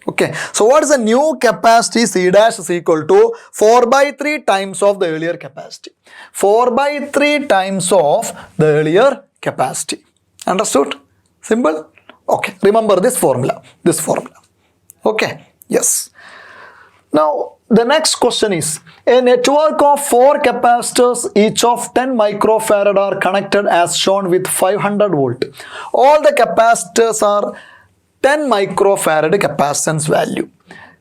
Okay, so what is the new capacity? C dash is equal to 4 by 3 times of the earlier capacity. 4 by 3 times of the earlier capacity. Understood? Simple? Okay, remember this formula. Okay, yes. Now, the next question is, a network of 4 capacitors, each of 10 microfarad are connected as shown with 500 volt. All the capacitors are 10 microfarad capacitance value.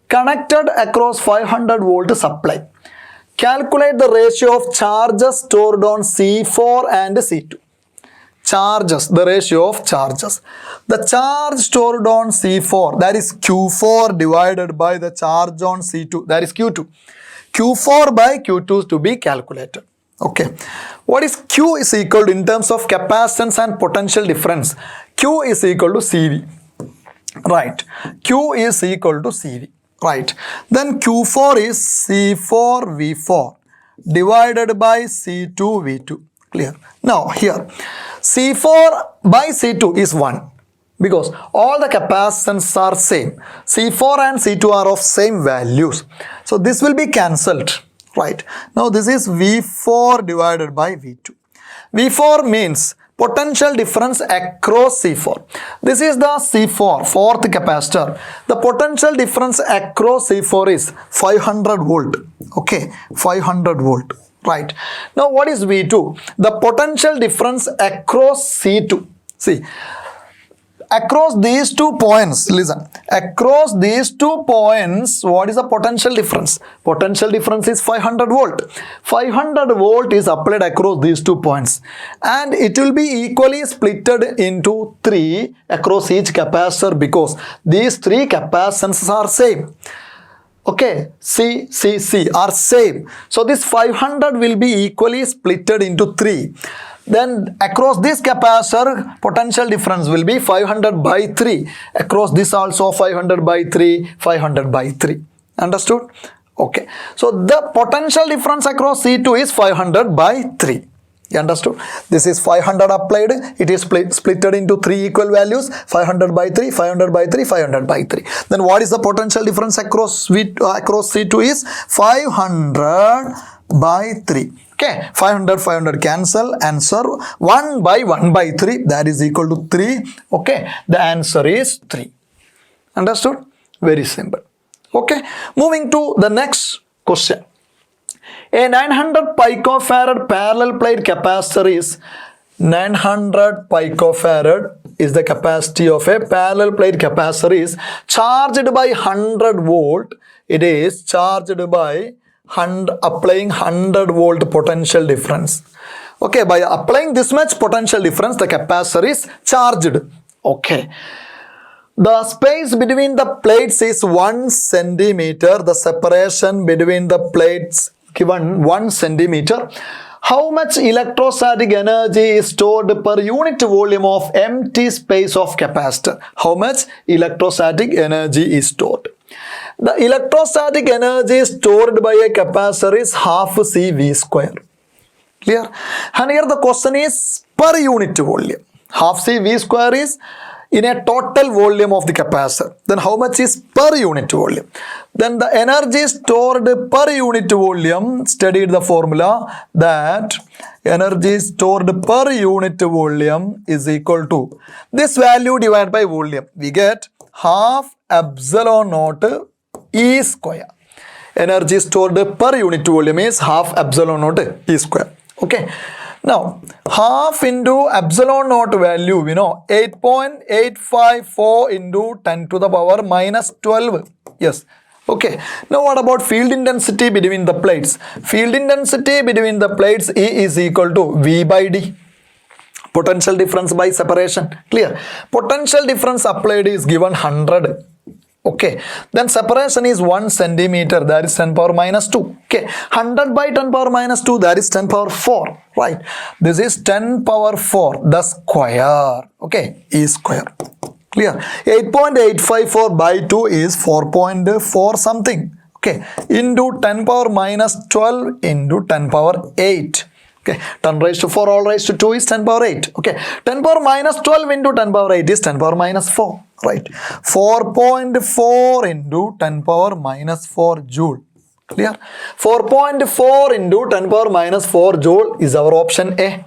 Connected across 500 volt supply. Calculate the ratio of charges stored on C4 and C2. Charges, the ratio of charges. The charge stored on C4, that is Q4 divided by the charge on C2, that is Q2. Q4 by Q2 to be calculated. Okay. What is Q is equal to, in terms of capacitance and potential difference, Q is equal to CV. Right. Q is equal to CV. Right. Then Q4 is C4 V4 divided by C2 V2. Clear. Now here C4 by C2 is 1 because all the capacitances are same. C4 and C2 are of same values. So this will be cancelled. Right. Now this is V4 divided by V2. V4 means potential difference across C4. This is the C4, fourth capacitor. The potential difference across C4 is 500 volt. Okay, 500 volt. Right. Now what is V2? The potential difference across C2. See, across these 2 points, listen, across these 2 points, what is the potential difference? Potential difference is 500 volt. 500 volt is applied across these 2 points and it will be equally splitted into 3 across each capacitor because these 3 capacitances are same. Okay, C are same. So this 500 will be equally splitted into 3. Then across this capacitor, potential difference will be 500 by 3. Across this also 500 by 3, 500 by 3. Understood? Okay. So the potential difference across C2 is 500 by 3. You understood? This is 500 applied. It is splitted into 3 equal values. 500 by 3, 500 by 3, 500 by 3. Then what is the potential difference across C2 is 500 by 3. Okay, 500 cancel, answer 1 by 1 by 3, that is equal to 3. Okay, the answer is 3. Understood? Very simple. Okay, moving to the next question. A 900 picofarad parallel plate capacitor is 900 picofarad is the capacity of a parallel plate capacitor is charged by 100 volt. It is charged by applying 100 volt potential difference. Okay, by applying this much potential difference, the capacitor is charged. Okay. The space between the plates is 1 centimeter. The separation between the plates given 1 centimeter. How much electrostatic energy is stored per unit volume of empty space of capacitor? How much electrostatic energy is stored? The electrostatic energy stored by a capacitor is half CV square. Clear? And here the question is per unit volume. Half CV square is in a total volume of the capacitor. Then how much is per unit volume? Then the energy stored per unit volume, studied the formula that energy stored per unit volume is equal to this value divided by volume. We get half epsilon naught E square. Energy stored per unit volume is half epsilon naught E square. Okay. Now, half into epsilon naught value, we know 8.854 into 10 to the power minus 12. Yes. Okay. Now, what about field intensity between the plates? Field intensity between the plates E is equal to V by D. Potential difference by separation. Clear? Potential difference applied is given 100. Okay, then separation is 1 centimeter, that is 10 power minus 2. Okay, 100 by 10 power minus 2, that is 10 power 4. Right, this is 10 power 4, the square. Okay, E square. Clear? 8.854 by 2 is 4.4 something. Okay, into 10 power minus 12 into 10 power 8. Okay, 10 raised to 4 all raised to 2 is 10 power 8. Okay, 10 power minus 12 into 10 power 8 is 10 power minus 4. Right, 4.4 into 10 power minus 4 joule. Clear? 4.4 into 10 power minus 4 joule is our option A.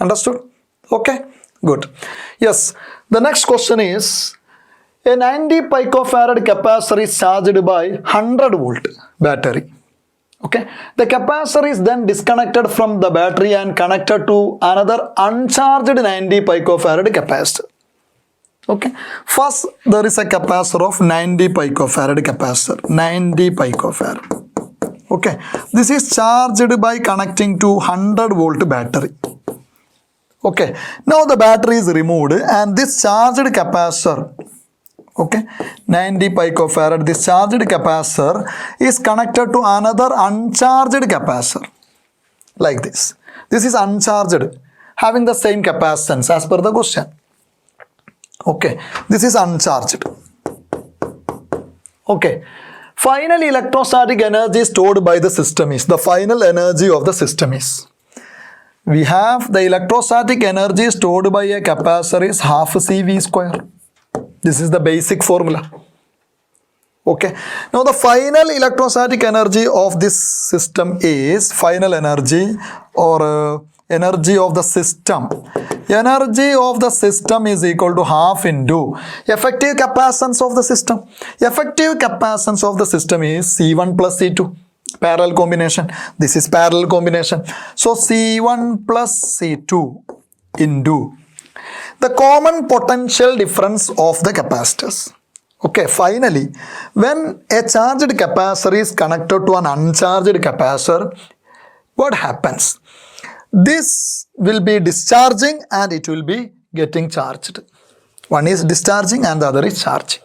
Understood? Okay, good. Yes, the next question is, a 90 picofarad capacitor is charged by 100 volt battery. Okay, the capacitor is then disconnected from the battery and connected to another uncharged 90 picofarad capacitor. Okay, first there is a capacitor of 90 picofarad capacitor, 90 picofarad. Okay, this is charged by connecting to 100 volt battery. Okay, now the battery is removed and this charged capacitor, okay, 90 picofarad, this charged capacitor is connected to another uncharged capacitor like this. This is uncharged, having the same capacitance as per the question. Okay, this is uncharged. Okay, final electrostatic energy stored by the system is, the final energy of the system is, we have the electrostatic energy stored by a capacitor is half CV square. This is the basic formula. Okay, now the final electrostatic energy of this system is, final energy or energy of the system. Energy of the system is equal to half into effective capacitance of the system. Effective capacitance of the system is C1 plus C2. Parallel combination. This is parallel combination. So C1 plus C2 into the common potential difference of the capacitors. Okay, finally, when a charged capacitor is connected to an uncharged capacitor, what happens? This will be discharging and it will be getting charged. One is discharging and the other is charging.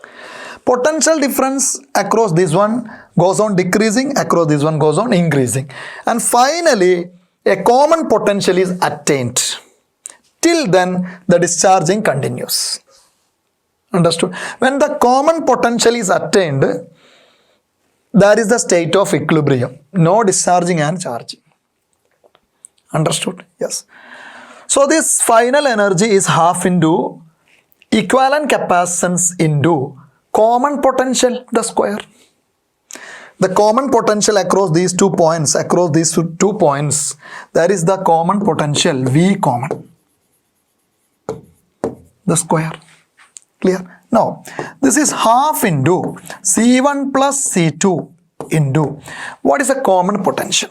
Potential difference across this one goes on decreasing, across this one goes on increasing. And finally, a common potential is attained. Till then, the discharging continues. Understood? When the common potential is attained, that is the state of equilibrium. No discharging and charging. Understood? Yes. So this final energy is half into equivalent capacitance into common potential, the square. The common potential across these 2 points, that is the common potential V common. The square. Clear? Now, this is half into C1 plus C2 into, what is the common potential?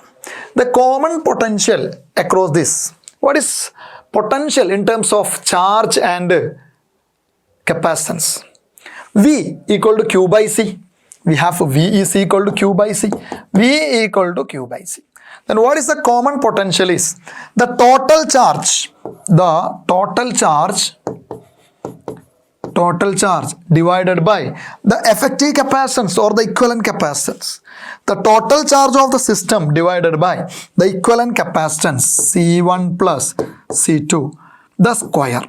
The common potential across this, what is potential in terms of charge and capacitance? V equal to Q by C. We have V is equal to Q by C. V equal to Q by C. Then what is the common potential is? The total charge divided by the effective capacitance or the equivalent capacitance. The total charge of the system divided by the equivalent capacitance C1 plus C2, the square.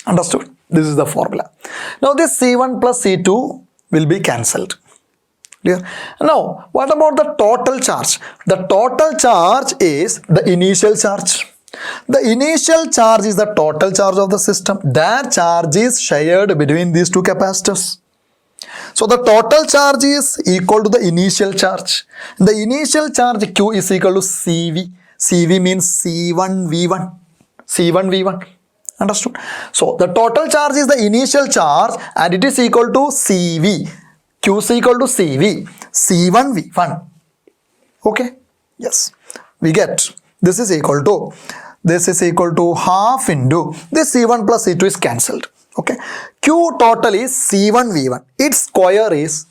Understood? This is the formula. Now this C1 plus C2 will be cancelled. Clear? Now what about the total charge? The total charge is the initial charge. The initial charge is the total charge of the system. That charge is shared between these two capacitors. So the total charge is equal to the initial charge. The initial charge Q is equal to CV. CV means C1 V1. C1 V1. Understood? So the total charge is the initial charge and it is equal to CV. Q is equal to CV. C1 V1. Okay? Yes. We get this is equal to half into this C1 plus C2 is cancelled. Okay? Q total is C1 V1. Its square is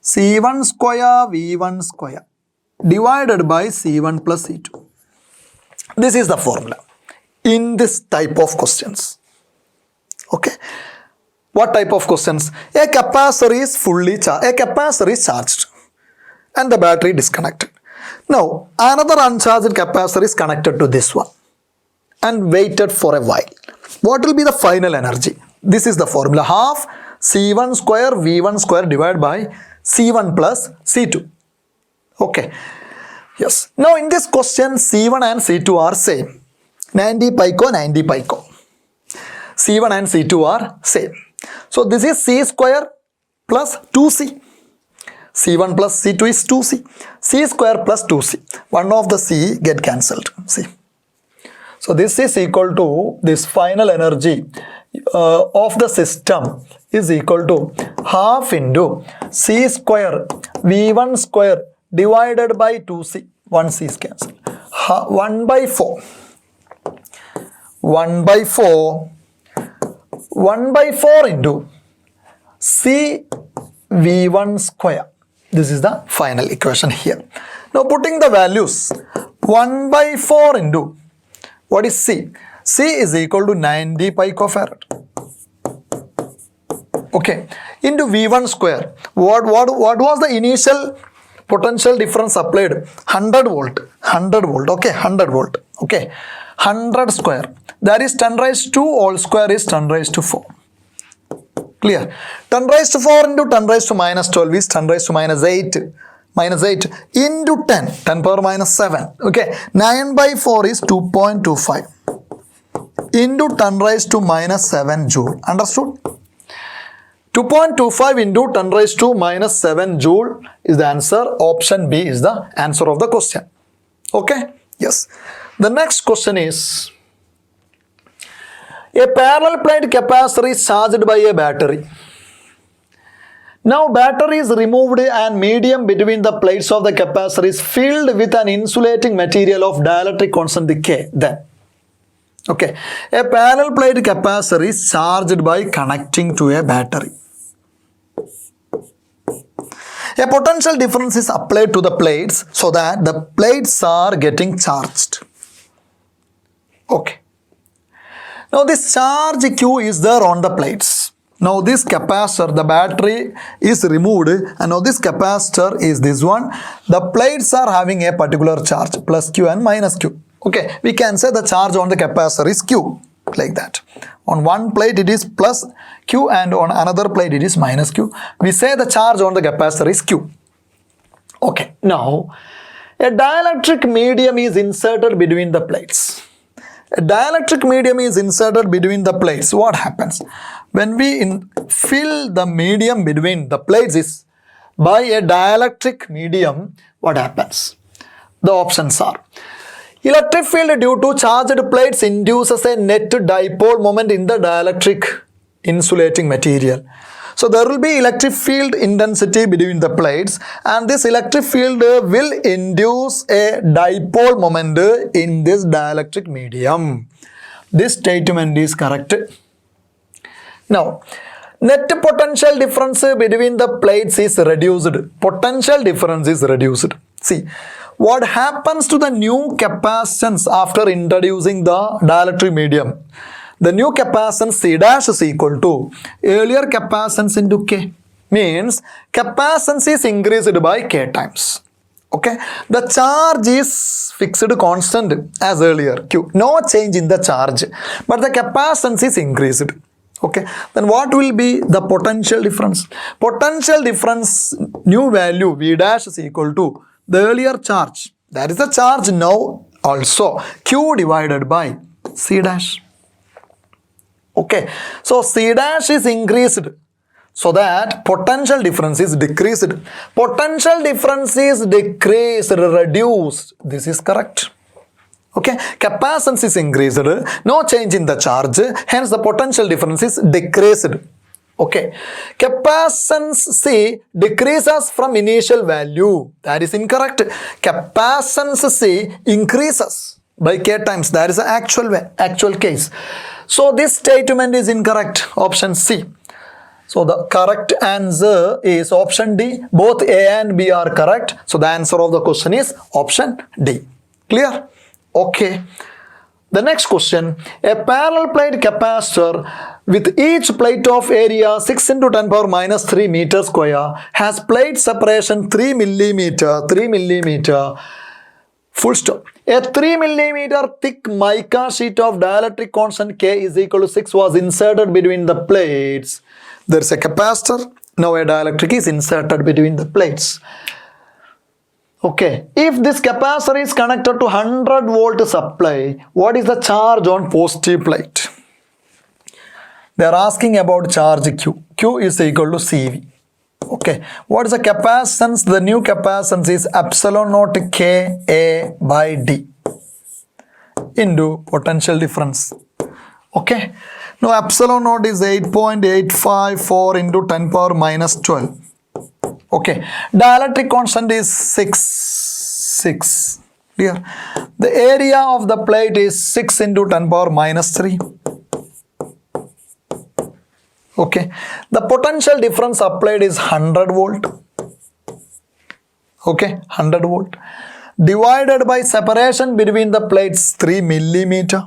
C1 square V1 square divided by C1 plus C2. This is the formula in this type of questions. Okay? What type of questions? A capacitor is fully charged. A capacitor is charged and the battery disconnected. Now, another uncharged capacitor is connected to this one and waited for a while. What will be the final energy? This is the formula. Half C1 square V1 square divided by C1 plus C2. Okay. Yes. Now in this question, C1 and C2 are same. 90 pico, 90 pico. C1 and C2 are same. So this is C square plus 2C. C1 plus C2 is 2C. C square plus 2C. One of the C get cancelled. See. So this is equal to this final energy of the system is equal to half into C square V1 square divided by 2C. 1C is cancelled. 1 by 4. 1 by 4. 1 by 4 into C V1 square. This is the final equation here. Now putting the values. 1 by 4 into what is C? C is equal to 90 picofarad. Okay. Into V1 square. What was the initial potential difference applied? 100 volt. 100 volt. Okay. 100 volt. Okay. 100 square. That is 10 raised to all square is 10 raised to 4. Clear? 10 raised to 4 into 10 raised to minus 12 is 10 raised to minus 8. Minus 8 into 10. 10 power minus 7. Okay. 9 by 4 is 2.25. Into 10 raised to minus 7 joule. Understood? 2.25 into 10 raised to minus 7 joule is the answer. Option B is the answer of the question. Okay? Yes. The next question is, a parallel plate capacitor is charged by a battery. Now battery is removed and medium between the plates of the capacitor is filled with an insulating material of dielectric constant K. Then, okay, a parallel plate capacitor is charged by connecting to a battery. A potential difference is applied to the plates so that the plates are getting charged. Okay. Now this charge Q is there on the plates. Now this capacitor, the battery is removed and now this capacitor is this one. The plates are having a particular charge, plus Q and minus Q. Okay, we can say the charge on the capacitor is Q, like that. On one plate it is plus Q and on another plate it is minus Q. We say the charge on the capacitor is Q. Okay, now a dielectric medium is inserted between the plates. A dielectric medium is inserted between the plates. What happens? When we fill the medium between the plates is by a dielectric medium, what happens? The options are: electric field due to charged plates induces a net dipole moment in the dielectric insulating material. So there will be electric field intensity between the plates and this electric field will induce a dipole moment in this dielectric medium. This statement is correct. Now, net potential difference between the plates is reduced. Potential difference is reduced. See, what happens to the new capacitance after introducing the dielectric medium? The new capacitance C dash is equal to earlier capacitance into K. Means capacitance is increased by K times. Okay. The charge is fixed constant as earlier Q. No change in the charge. But the capacitance is increased. Okay. Then what will be the potential difference? Potential difference new value V dash is equal to the earlier charge. That is the charge now also Q divided by C dash. Okay, so C dash is increased so that potential difference is decreased. Potential difference is decreased, reduced. This is correct. Okay, capacitance is increased, no change in the charge, hence the potential difference is decreased. Okay, capacitance C decreases from initial value. That is incorrect. Capacitance C increases by K times. That is the actual case. So this statement is incorrect. Option C. So the correct answer is option D. Both A and B are correct. So the answer of the question is option D. Clear? Okay. The next question. A parallel plate capacitor with each plate of area 6 into 10 power minus 3 meter square has plate separation 3 millimeter. Full stop. A 3 millimeter thick mica sheet of dielectric constant K is equal to 6 was inserted between the plates. There is a capacitor. Now a dielectric is inserted between the plates. Okay, if this capacitor is connected to 100 volt supply, what is the charge on positive plate? They are asking about charge Q. Q is equal to CV. Okay, what is the capacitance? The new capacitance is epsilon naught Ka by D into potential difference. Okay, now epsilon naught is 8.854 into 10 power minus 12. Okay, dielectric constant is 6. Clear? The area of the plate is 6 into 10 power minus 3. Okay, the potential difference applied is 100 volt. Okay, 100 volt. Divided by separation between the plates 3 millimeter.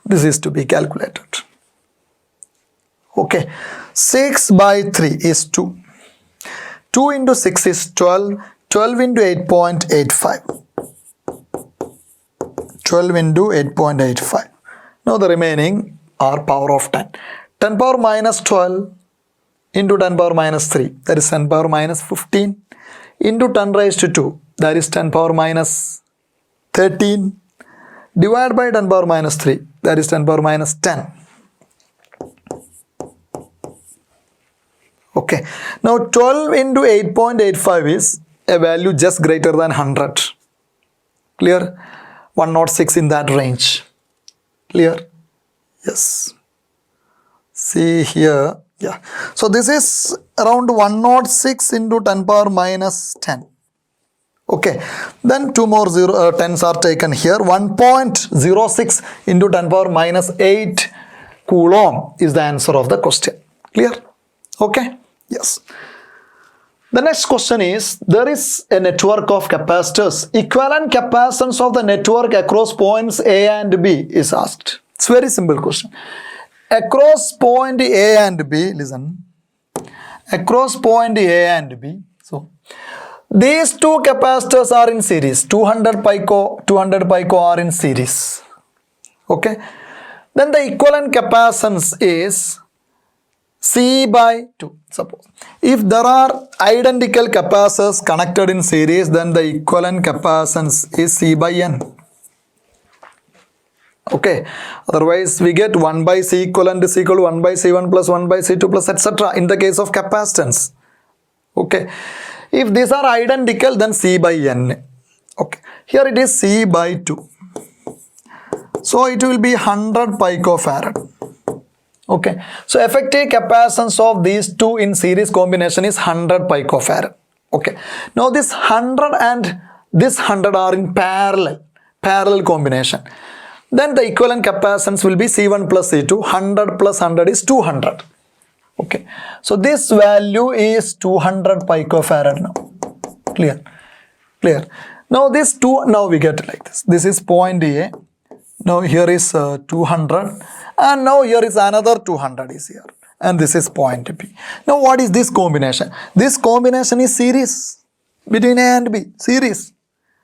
This is to be calculated. Okay, 6 by 3 is 2. 2 into 6 is 12. 12 into 8.85. 12 into 8.85. Now the remaining are power of 10. 10 power minus 12 into 10 power minus 3. That is 10 power minus 15. Into 10 raised to 2. That is 10 power minus 13. Divided by 10 power minus 3. That is 10 power minus 10. Okay, now 12 into 8.85 is a value just greater than 100. Clear? 106 in that range. Clear? Yes. See here. Yeah. So this is around 106 into 10 power minus 10. Okay. Then two more 10s are taken here. 1.06 into 10 power minus 8 coulomb is the answer of the question. Clear? Okay. Yes. The next question is, there is a network of capacitors. Equivalent capacitance of the network across points A and B is asked. It's a very simple question. Across point A and B, listen. Across point A and B. So, these two capacitors are in series. 200 pico are in series. Okay. Then the equivalent capacitance is C by 2. Suppose if there are identical capacitors connected in series, then the equivalent capacitance is C by N. Okay, otherwise we get 1 by C equivalent is equal to 1 by C1 plus 1 by C2 plus etc. in the case of capacitance. Okay, if these are identical, then C by N. Okay, here it is C by 2. So it will be 100 picofarad. Okay, so effective capacitance of these two in series combination is 100 picofarad. Okay, now this 100 and this 100 are in parallel combination. Then the equivalent capacitance will be C1 plus C2. 100 plus 100 is 200. Okay, so this value is 200 picofarad now. Clear? Clear. Now this two, now we get like this. This is point A. Now here is 200. And now here is another 200 is here. And this is point B. Now what is this combination? This combination is series. Between A and B. Series.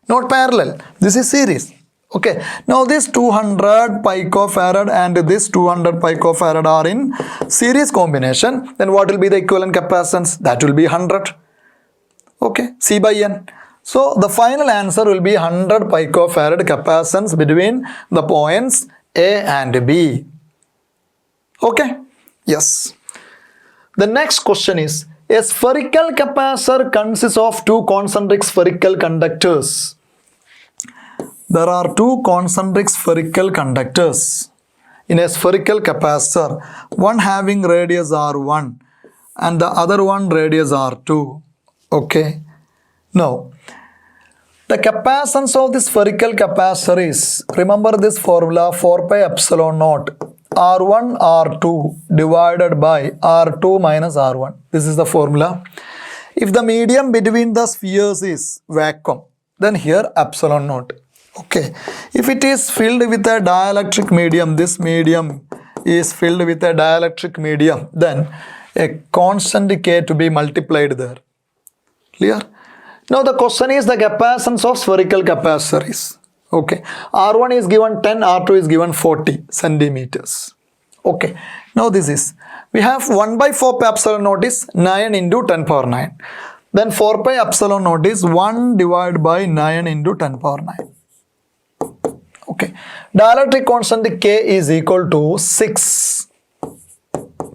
Not parallel. This is series. Okay. Now this 200 picofarad and this 200 picofarad are in series combination. Then what will be the equivalent capacitance? That will be 100. Okay. C by N. So the final answer will be 100 picofarad capacitance between the points A and B. Okay. Yes. The next question is, a spherical capacitor consists of two concentric spherical conductors. There are two concentric spherical conductors in a spherical capacitor, one having radius R1 and the other one radius R2. Okay. Now, the capacitance of the spherical capacitor is, remember this formula, 4 pi epsilon naught R1 R2 divided by R2 minus R1. This is the formula. If the medium between the spheres is vacuum, then here epsilon naught. Okay. If it is filled with a dielectric medium, this medium is filled with a dielectric medium, then a constant K to be multiplied there. Clear? Now the question is the capacitance of spherical capacitor is. Okay. R1 is given 10, R2 is given 40 centimeters. Okay. Now this is, we have 1 by 4 pi epsilon naught is 9 into 10 power 9. Then 4 pi epsilon naught is 1 divided by 9 into 10 power 9. Okay. Dielectric constant K is equal to 6.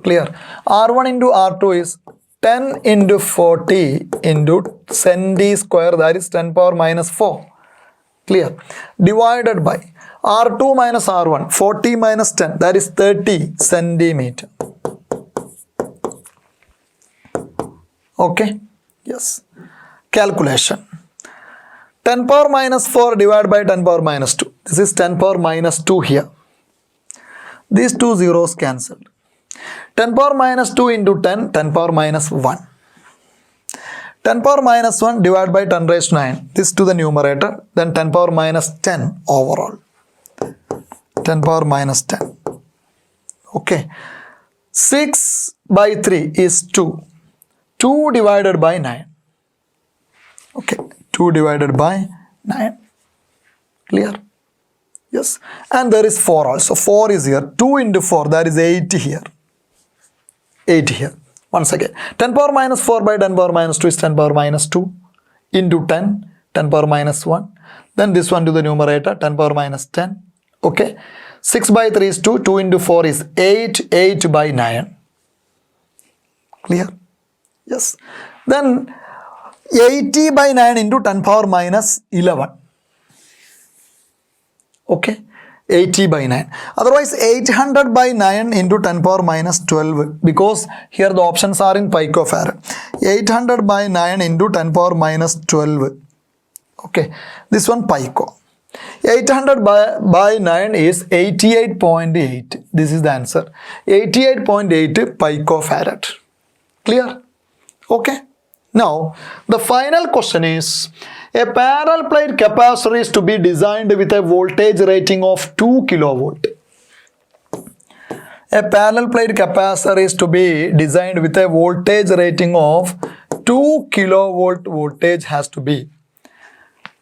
Clear? R1 into R2 is 10 into 40 into centi square, that is 10 power minus 4. Clear? Divided by R2 minus R1, 40 minus 10, that is 30 centimeter. Okay? Yes. Calculation. 10 power minus 4 divided by 10 power minus 2. This is 10 power minus 2 here. These two zeros cancelled. 10 power minus 2 into 10, 10 power minus 1. 10 power minus 1 divided by 10 raised to 9. This to the numerator. Then 10 power minus 10 overall. 10 power minus 10. Okay. 6 by 3 is 2. 2 divided by 9. Okay. 2 divided by 9. Clear? Yes. And there is 4 also. 4 is here. 2 into 4, that is 8 here. 8 here. Once again. 10 power minus 4 by 10 power minus 2 is 10 power minus 2 into 10. 10 power minus 1. Then this one to the numerator. 10 power minus 10. Okay. 6 by 3 is 2. 2 into 4 is 8. 8 by 9. Clear? Yes. Then 80 by 9 into 10 power minus 11. Okay. 80 by 9. Otherwise 800 by 9 into 10 power minus 12, because here the options are in picofarad. 800 by 9 into 10 power minus 12. Okay. This one pico. 800 by 9 is 88.8. This is the answer. 88.8 picofarad. Clear? Okay. Now, the final question is, a parallel plate capacitor is to be designed with a voltage rating of 2 kilovolt. A parallel plate capacitor is to be designed with a voltage rating of 2 kilovolt. Voltage has to be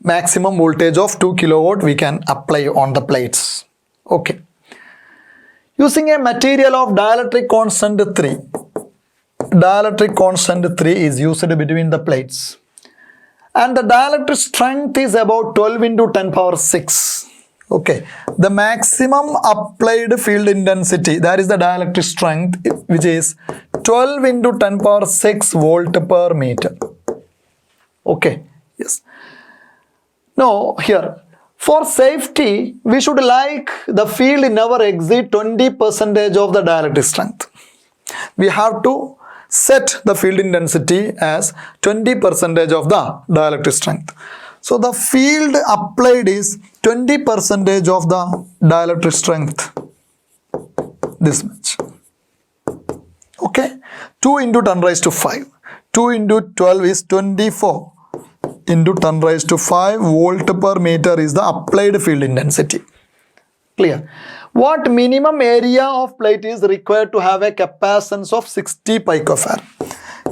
maximum voltage of 2 kilovolt we can apply on the plates. Okay. Using a material of dielectric constant 3. Dielectric constant 3 is used between the plates. And the dielectric strength is about 12 into 10 power 6. Okay. The maximum applied field intensity, that is the dielectric strength, which is 12 into 10 power 6 volt per meter. Okay. Yes. Now, here, for safety, we should like the field never exceed 20% of the dielectric strength. We have to set the field intensity as 20% of the dielectric strength. So the field applied is 20% of the dielectric strength. This much. Okay. 2 into 10 raised to 5. 2 into 12 is 24 into 10 raised to 5 volt per meter is the applied field intensity. Clear? What minimum area of plate is required to have a capacitance of 60 picofarad?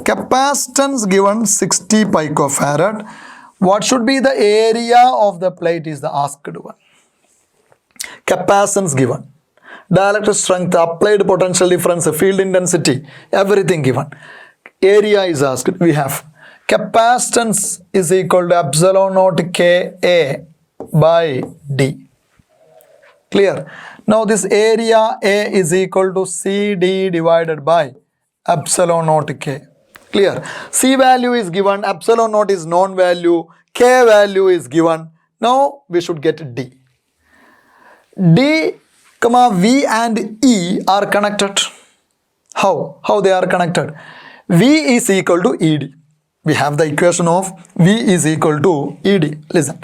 Capacitance given 60 picofarad. What should be the area of the plate is the asked one. Capacitance given. Dielectric strength, applied potential difference, field intensity, everything given. Area is asked. We have capacitance is equal to epsilon naught Ka by D. Clear? Now this area A is equal to CD divided by epsilon naught K. Clear? C value is given, epsilon naught is known value, K value is given. Now we should get D. D, V and E are connected. How? How they are connected? V is equal to ED. We have the equation of V is equal to ED. Listen.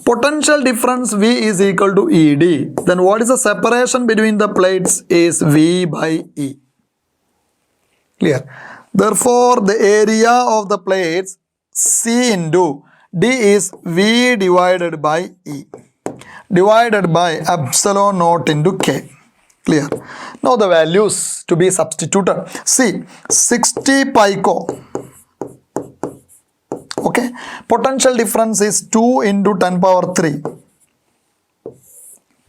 Potential difference V is equal to ED. Then what is the separation between the plates is V by E. Clear? Therefore, the area of the plates C into D is V divided by E divided by epsilon naught into K. Clear? Now the values to be substituted. See, 60 pico. Okay. Potential difference is 2 into 10 power 3.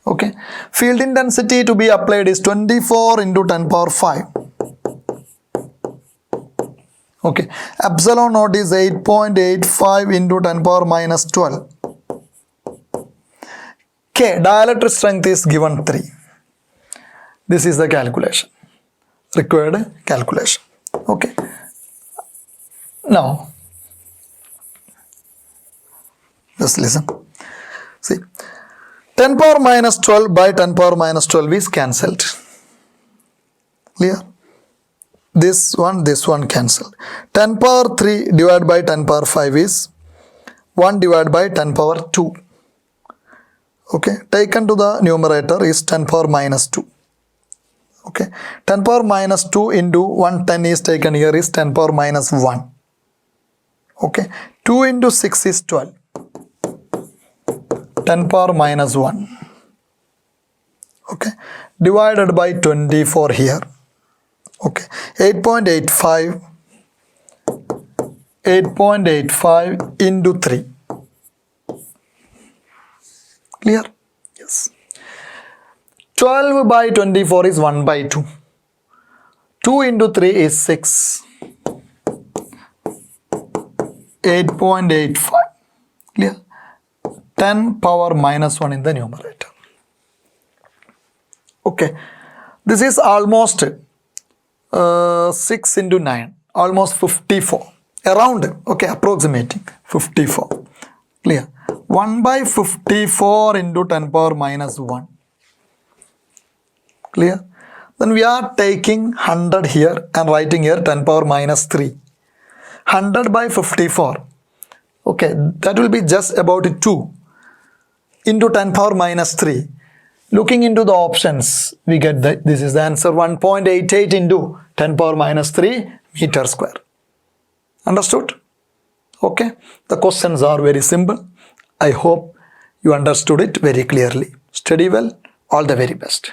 Okay. Field intensity to be applied is 24 into 10 power 5. Okay, epsilon naught is 8.85 into 10 power minus 12. K, dielectric strength is given 3. This is the calculation, required calculation. Okay, now just listen. See, 10 power minus 12 by 10 power minus 12 is cancelled. Clear? This one cancelled. 10 power 3 divided by 10 power 5 is 1 divided by 10 power 2. Okay, taken to the numerator is 10 power minus 2. Okay, 10 power minus 2 into 110 is taken here is 10 power minus 1. Okay, 2 into 6 is 12. 10 power minus 1. Okay, divided by 24 here. Okay, 8.85 into 3. Clear? Yes. 12 by 24 is 1 by 2. 2 into 3 is 6. 8.85. Clear? 10 power minus 1 in the numerator. Okay. This is almost 6 into 9. Almost 54. Around. Okay. Approximating. 54. Clear? 1 by 54 into 10 power minus 1. Clear? Then we are taking 100 here and writing here 10 power minus 3. 100 by 54. Okay, that will be just about 2 into 10 power minus 3. Looking into the options, we get that this is the answer, 1.88 into 10 power minus 3 meter square. Understood? Okay, the questions are very simple. I hope you understood it very clearly. Study well. All the very best.